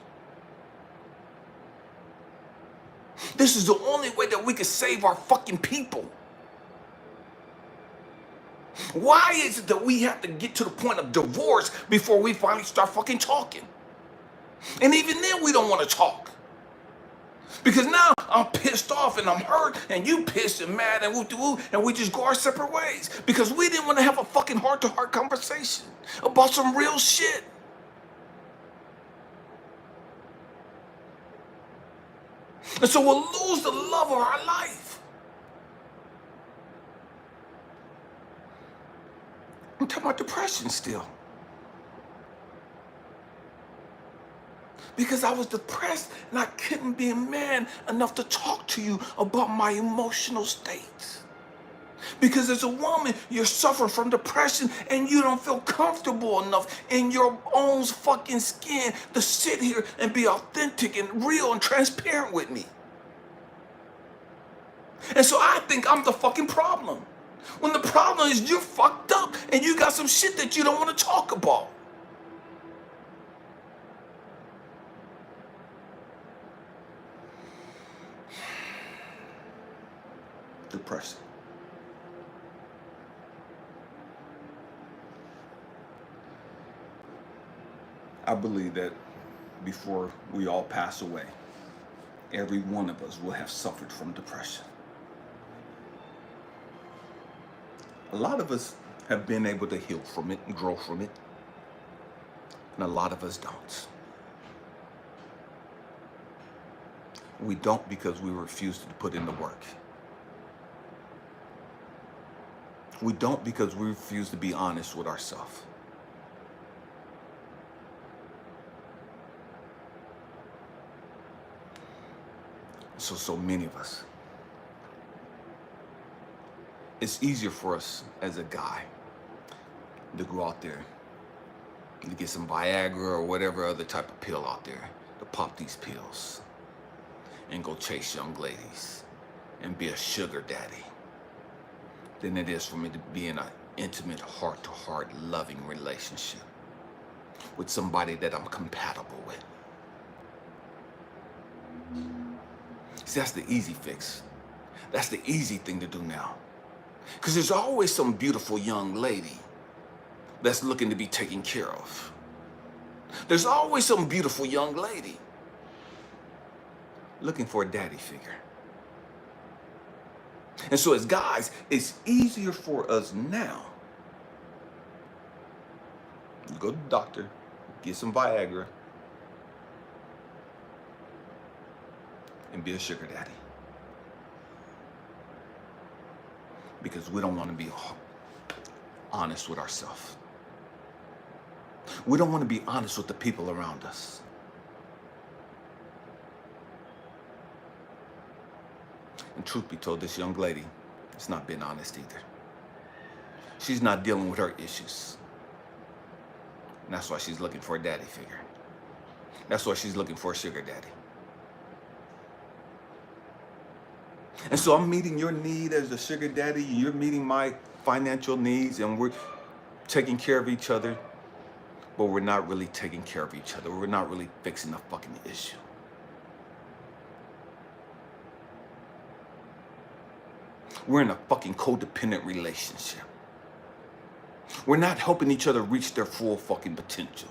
Speaker 1: This is the only way that we could save our fucking people. Why is it that we have to get to the point of divorce before we finally start fucking talking? And even then we don't want to talk. Because now I'm pissed off and I'm hurt and you pissed and mad and woo and we just go our separate ways. Because we didn't want to have a fucking heart-to-heart conversation about some real shit. And so we'll lose the love of our life. I'm talking about depression still. Because I was depressed and I couldn't be a man enough to talk to you about my emotional states. Because as a woman, you're suffering from depression and you don't feel comfortable enough in your own fucking skin to sit here and be authentic and real and transparent with me. And so I think I'm the fucking problem. When the problem is you're fucked up and you got some shit that you don't want to talk about. Depression. I believe that before we all pass away, every one of us will have suffered from depression. A lot of us have been able to heal from it and grow from it, and a lot of us don't. We don't because we refuse to put in the work. We don't because we refuse to be honest with ourselves. So many of us, it's easier for us as a guy to go out there to get some Viagra or whatever other type of pill out there, to pop these pills and go chase young ladies and be a sugar daddy than it is for me to be in an intimate, heart-to-heart, loving relationship with somebody that I'm compatible with. See, that's the easy fix. That's the easy thing to do now. Because there's always some beautiful young lady that's looking to be taken care of. There's always some beautiful young lady looking for a daddy figure. And so as guys, it's easier for us now. You go to the doctor, get some Viagra, and be a sugar daddy. Because we don't want to be honest with ourselves. We don't want to be honest with the people around us. And truth be told, this young lady is not being honest either. She's not dealing with her issues. And that's why she's looking for a daddy figure. That's why she's looking for a sugar daddy. And so I'm meeting your need as a sugar daddy, you're meeting my financial needs, and we're taking care of each other, but we're not really taking care of each other. We're not really fixing the fucking issue. We're in a fucking codependent relationship. We're not helping each other reach their full fucking potential.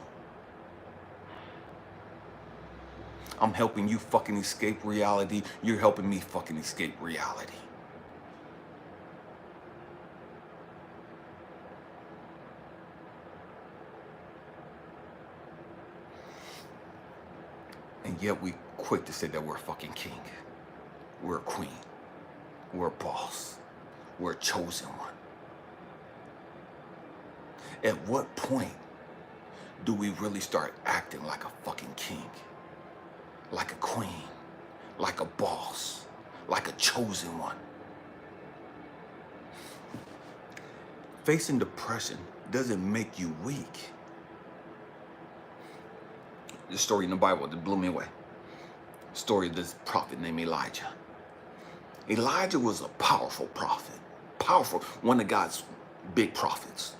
Speaker 1: I'm helping you fucking escape reality. You're helping me fucking escape reality. And yet we quick to say that we're a fucking king. We're a queen. We're a boss. We're a chosen one. At what point do we really start acting like a fucking king? Like a queen? Like a boss? Like a chosen one? Facing depression doesn't make you weak. The story in the Bible that blew me away. Story of this prophet named Elijah. Elijah was a powerful prophet. Powerful. One of God's big prophets.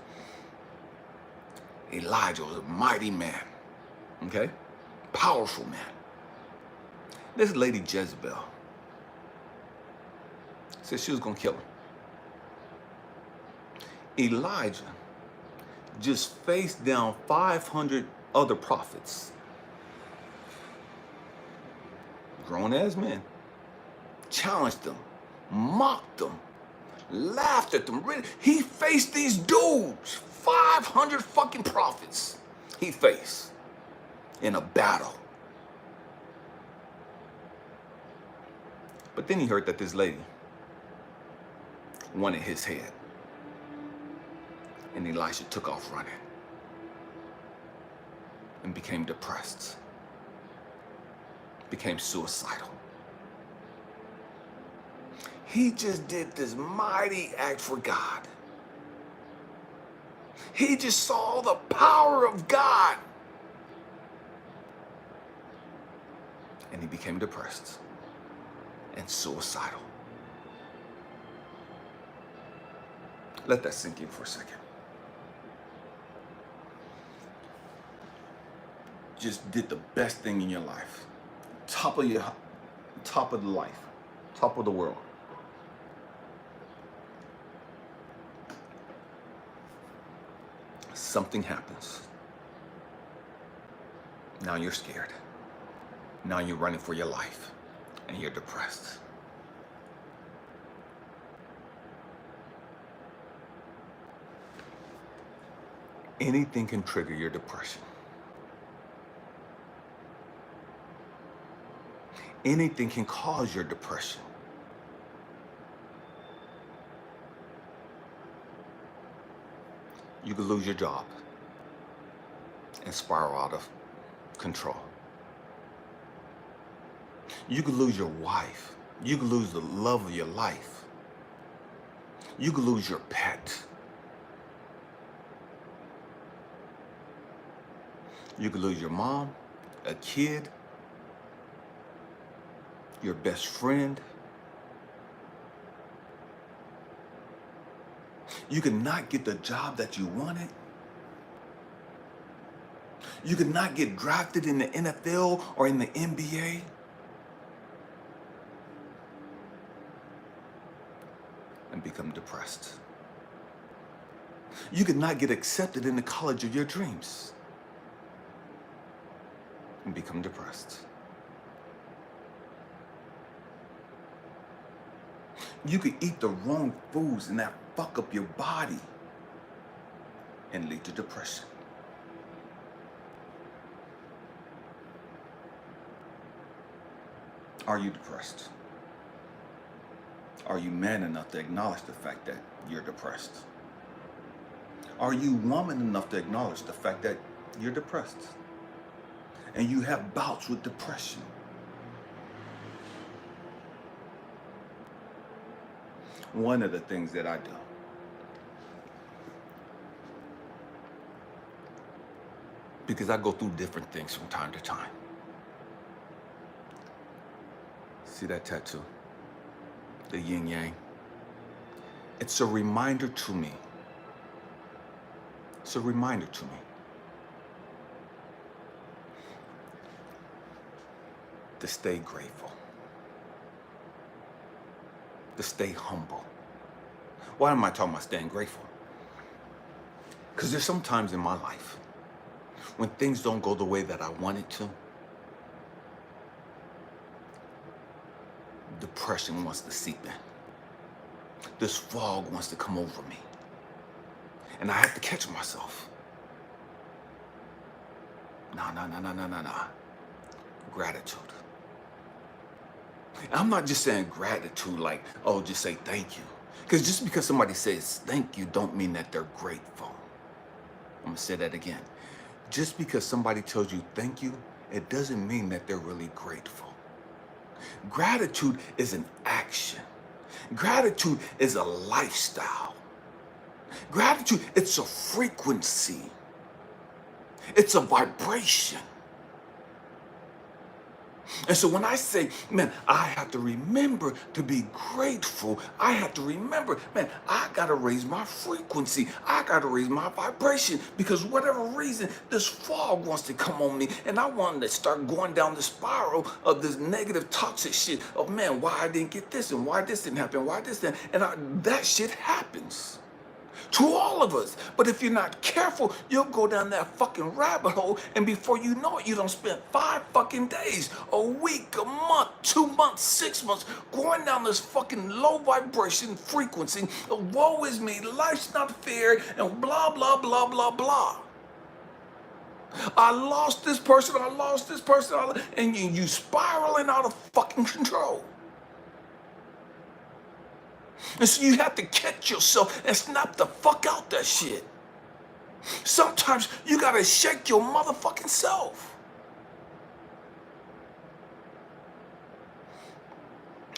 Speaker 1: Elijah was a mighty man. Okay? Powerful man. This lady Jezebel said she was going to kill him. Elijah just faced down 500 other prophets, grown as men, challenged them, mocked them, laughed at them. He faced these dudes, 500 fucking prophets he faced in a battle. But then he heard that this lady wanted his head. And Elisha took off running and became depressed, became suicidal. He just did this mighty act for God. He just saw the power of God. And he became depressed and suicidal. Let that sink in for a second. Just did the best thing in your life. Top of the life. Top of the world. Something happens. Now you're scared. Now you're running for your life and you're depressed. Anything can trigger your depression. Anything can cause your depression. You could lose your job and spiral out of control. You could lose your wife. You could lose the love of your life. You could lose your pet. You could lose your mom, a kid, your best friend. You could not get the job that you wanted. You could not get drafted in the NFL or in the NBA. And become depressed. You could not get accepted in the college of your dreams and become depressed. You could eat the wrong foods and that fuck up your body and lead to depression. Are you depressed? Are you man enough to acknowledge the fact that you're depressed? Are you woman enough to acknowledge the fact that you're depressed? And you have bouts with depression. One of the things that I do because I go through different things from time to time. See that tattoo? The yin yang. It's a reminder to me. It's a reminder to me to stay grateful, to stay humble. Why am I talking about staying grateful? Because there's some times in my life when things don't go the way that I want it to, depression wants to seep in. This fog wants to come over me. And I have to catch myself. Nah. Gratitude. I'm not just saying gratitude like, oh, just say thank you. Because just because somebody says thank you don't mean that they're grateful. I'm going to say that again. Just because somebody tells you thank you, it doesn't mean that they're really grateful. Gratitude is an action. Gratitude is a lifestyle. Gratitude, it's a frequency. It's a vibration. And so when I say, man, I have to remember to be grateful, I have to remember, man, I got to raise my frequency. I got to raise my vibration because whatever reason, this fog wants to come on me and I want to start going down the spiral of this negative, toxic shit of, man, why I didn't get this and why this didn't happen, why this didn't, and that shit happens. To all of us. But if you're not careful, you'll go down that fucking rabbit hole, and before you know it, you done spent 5 fucking days, a week, a month, 2 months, 6 months, going down this fucking low vibration frequency of woe is me, life's not fair, and blah, blah, blah, blah, blah. I lost this person, and you spiraling out of fucking control. And so you have to catch yourself and snap the fuck out that shit. Sometimes you gotta shake your motherfucking self.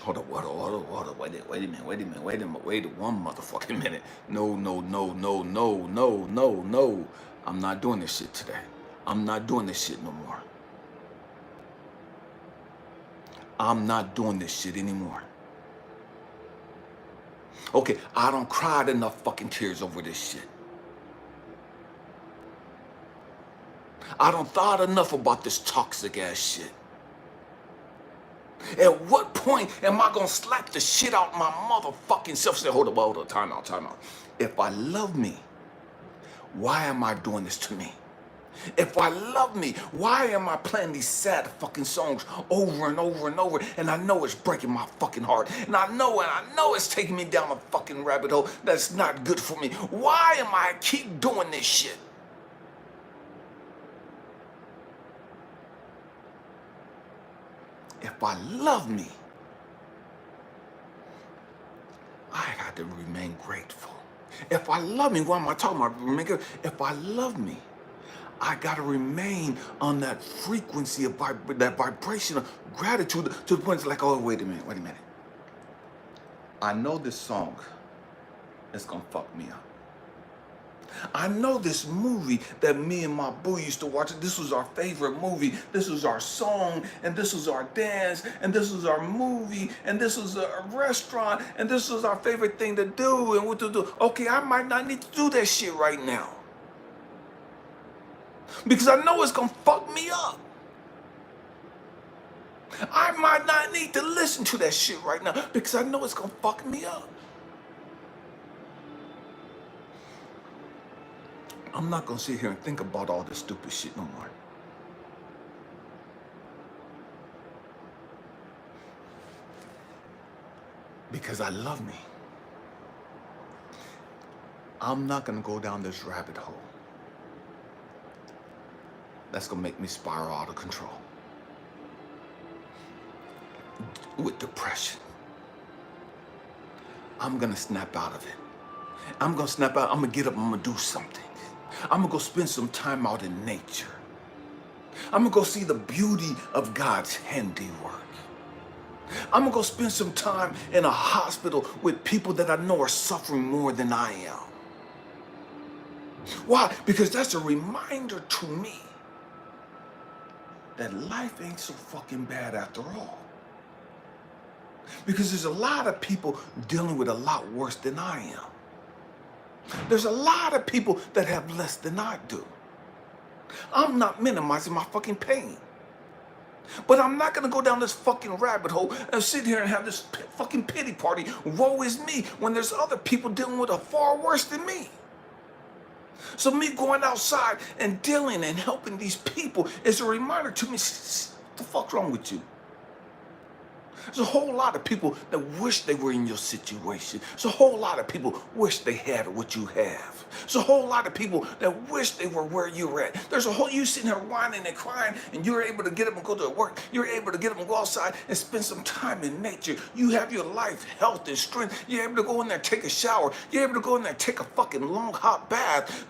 Speaker 1: Hold up, wait a minute, one motherfucking minute. No. I'm not doing this shit today. I'm not doing this shit no more. I'm not doing this shit anymore. Okay, I don't cried enough fucking tears over this shit. I don't thought enough about this toxic ass shit. At what point am I gonna slap the shit out my motherfucking self? Say, hold up, time out. If I love me, why am I doing this to me? If I love me, why am I playing these sad fucking songs over and over and over? And I know it's breaking my fucking heart. And I know it's taking me down a fucking rabbit hole that's not good for me. Why am I keep doing this shit? If I love me, I got to remain grateful. If I love me, what am I talking about? If I love me, I gotta remain on that frequency of that vibration of gratitude to the point it's like, oh, wait a minute. I know this song is gonna fuck me up. I know this movie that me and my boo used to watch. This was our favorite movie. This was our song, and this was our dance, and this was our movie, and this was a restaurant, and this was our favorite thing to do and what to do. Okay, I might not need to do that shit right now, because I know it's gonna fuck me up. I might not need to listen to that shit right now because I know it's gonna fuck me up. I'm not gonna sit here and think about all this stupid shit no more. Because I love me. I'm not gonna go down this rabbit hole that's gonna make me spiral out of control with depression. I'm gonna snap out of it. I'm gonna snap out. I'm gonna get up. I'm gonna do something. I'm gonna go spend some time out in nature. I'm gonna go see the beauty of God's handiwork. I'm gonna go spend some time in a hospital with people that I know are suffering more than I am. Why? Because that's a reminder to me that life ain't so fucking bad after all. Because there's a lot of people dealing with a lot worse than I am. There's a lot of people that have less than I do. I'm not minimizing my fucking pain. But I'm not gonna go down this fucking rabbit hole and sit here and have this fucking pity party. Woe is me, when there's other people dealing with it far worse than me. So me going outside and dealing and helping these people is a reminder to me, what the fuck's wrong with you? There's a whole lot of people that wish they were in your situation. There's a whole lot of people wish they had what you have. There's a whole lot of people that wish they were where you're at. There's a whole, you sitting there whining and crying, and you're able to get up and go to work. You're able to get up and go outside and spend some time in nature. You have your life, health, and strength. You're able to go in there and take a shower. You're able to go in there and take a fucking long hot bath,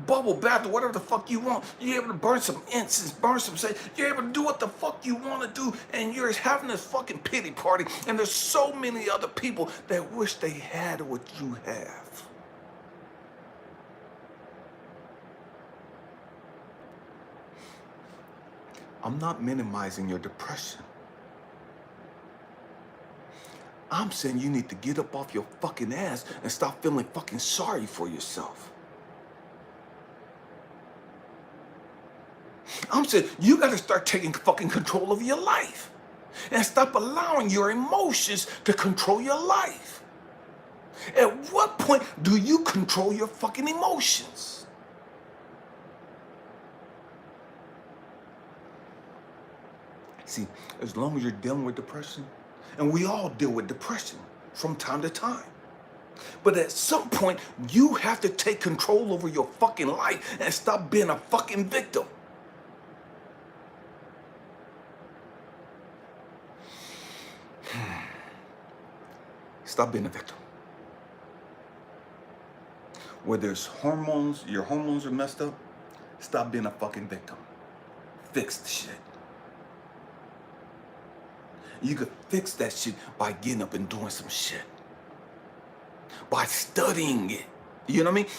Speaker 1: bubble bath, or whatever the fuck you want. You're able to burn some incense, burn some sage. You're able to do what the fuck you want to do, and you're having this fucking pity party. And there's so many other people that wish they had what you have. I'm not minimizing your depression. I'm saying you need to get up off your fucking ass and stop feeling fucking sorry for yourself. I'm saying you got to start taking fucking control of your life and stop allowing your emotions to control your life. At what point do you control your fucking emotions? See, as long as you're dealing with depression, and we all deal with depression from time to time, but at some point, you have to take control over your fucking life and stop being a fucking victim. Stop being a victim. Where there's hormones, your hormones are messed up, stop being a fucking victim. Fix the shit. You could fix that shit by getting up and doing some shit. By studying it. You know what I mean?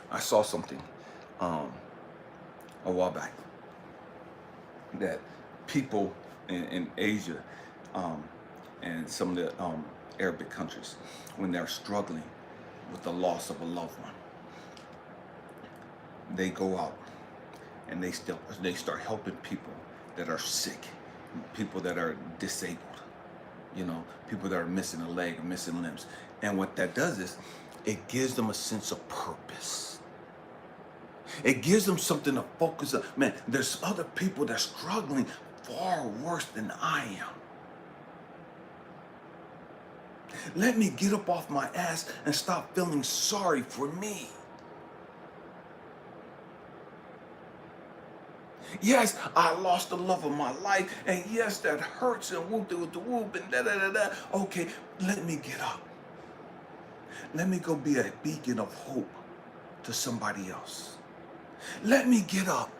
Speaker 1: I saw something a while back that people in Asia and some of the Arabic countries, when they're struggling with the loss of a loved one, they go out and they start helping people that are sick, people that are disabled, you know, people that are missing a leg, missing limbs. And what that does is it gives them a sense of purpose. It gives them something to focus on. Man, there's other people that are struggling far worse than I am. Let me get up off my ass and stop feeling sorry for me. Yes, I lost the love of my life, and yes, that hurts, and whoop de whoop and da da da da. Okay, let me get up. Let me go be a beacon of hope to somebody else. Let me get up.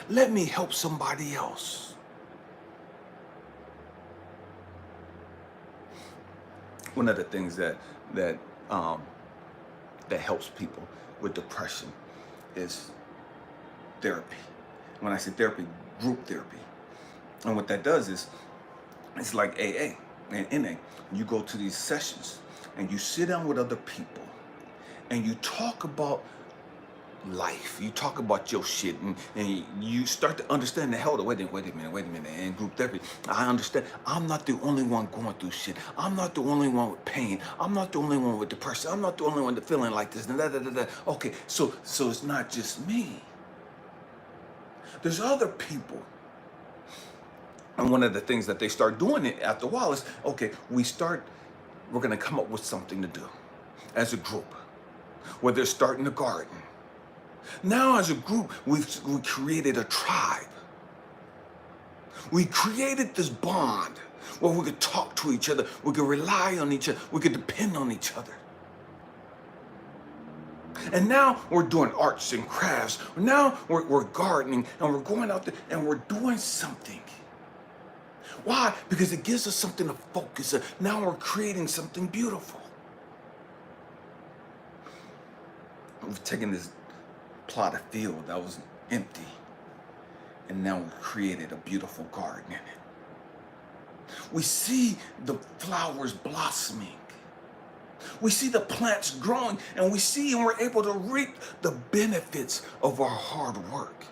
Speaker 1: Let me help somebody else. One of the things that helps people with depression is therapy. When I say therapy, group therapy. And what that does is, it's like AA and NA. You go to these sessions and you sit down with other people and you talk about life. You talk about your shit, and you start to understand the hell. Wait a minute. In group therapy, I understand. I'm not the only one going through shit. I'm not the only one with pain. I'm not the only one with depression. I'm not the only one that feeling like this. Okay, so it's not just me. There's other people. And one of the things that they start doing it after a while is, okay, we're gonna come up with something to do as a group. Whether it's starting a garden. Now as a group, we created a tribe. We created this bond where we could talk to each other, we could rely on each other, we could depend on each other. And now we're doing arts and crafts. Now we're gardening and we're going out there and we're doing something. Why? Because it gives us something to focus on. Now we're creating something beautiful. We've taken this plot of field that was empty, and now we've created a beautiful garden in it. We see the flowers blossoming. We see the plants growing, and we're able to reap the benefits of our hard work.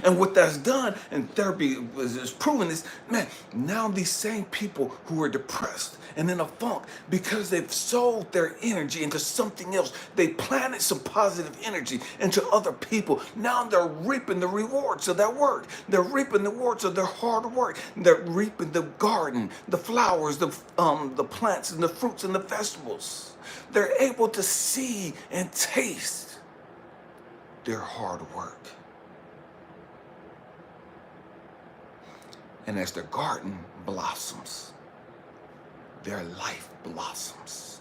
Speaker 1: And what that's done, and therapy is proven, is, man, now these same people who are depressed and in a funk, because they've sold their energy into something else, they planted some positive energy into other people. Now they're reaping the rewards of that work. They're reaping the rewards of their hard work. They're reaping the garden, the flowers, the plants and the fruits and the vegetables. They're able to see and taste their hard work. And as their garden blossoms, their life blossoms.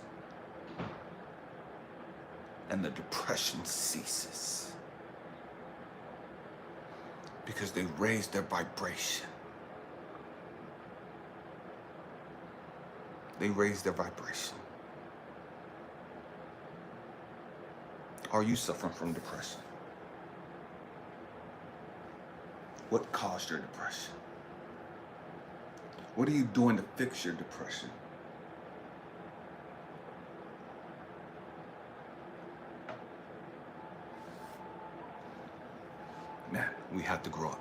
Speaker 1: And the depression ceases. Because they raised their vibration. They raised their vibration. Are you suffering from depression? What caused your depression? What are you doing to fix your depression? Man, we have to grow up.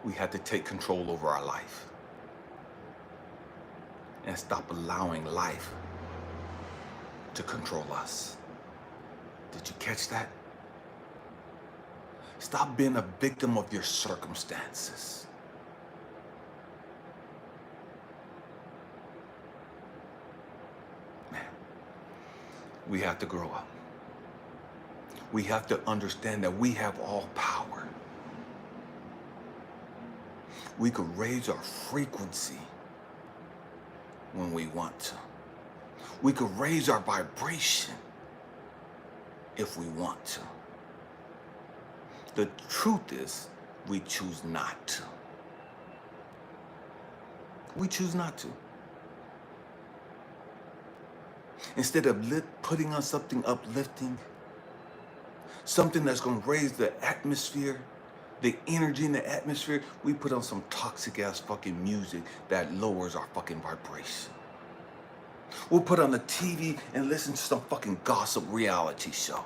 Speaker 1: We have to take control over our life. And stop allowing life to control us. Did you catch that? Stop being a victim of your circumstances. Man, we have to grow up. We have to understand that we have all power. We could raise our frequency when we want to. We could raise our vibration if we want to. The truth is, we choose not to. We choose not to. Instead of putting on something uplifting, something that's going to raise the atmosphere, the energy in the atmosphere, we put on some toxic ass fucking music that lowers our fucking vibration. We'll put on the TV and listen to some fucking gossip reality show.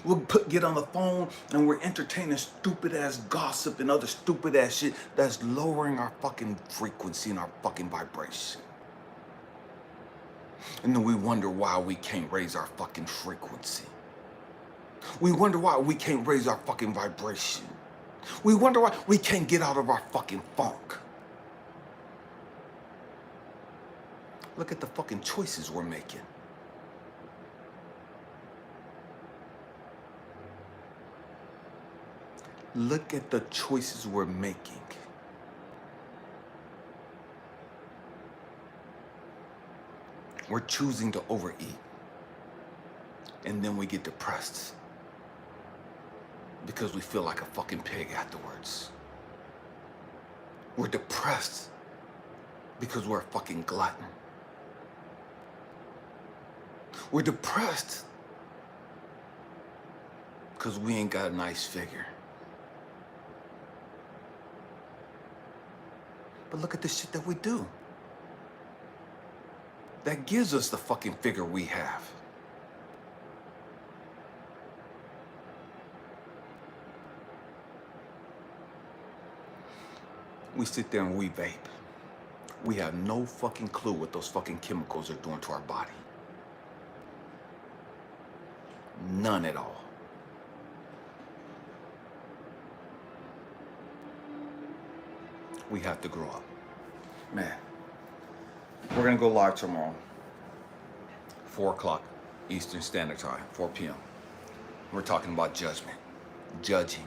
Speaker 1: We'll get on the phone and we're entertaining stupid ass gossip and other stupid ass shit that's lowering our fucking frequency and our fucking vibration. And then we wonder why we can't raise our fucking frequency. We wonder why we can't raise our fucking vibration. We wonder why we can't get out of our fucking funk. Look at the fucking choices we're making. Look at the choices we're making. We're choosing to overeat. And then we get depressed because we feel like a fucking pig afterwards. We're depressed because we're a fucking glutton. We're depressed because we ain't got a nice figure. But look at the shit that we do. That gives us the fucking figure we have. We sit there and we vape. We have no fucking clue what those fucking chemicals are doing to our body. None at all. We have to grow up. Man, we're gonna go live tomorrow. 4 o'clock Eastern Standard Time, 4 p.m. We're talking about judgment, judging.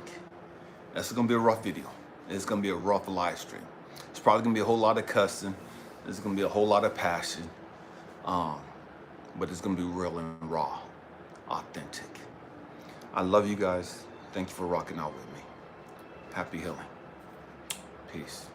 Speaker 1: That's gonna be a rough video. It's gonna be a rough live stream. It's probably gonna be a whole lot of cussing. There's gonna be a whole lot of passion. But it's gonna be real and raw, authentic. I love you guys. Thank you for rocking out with me. Happy healing. Peace.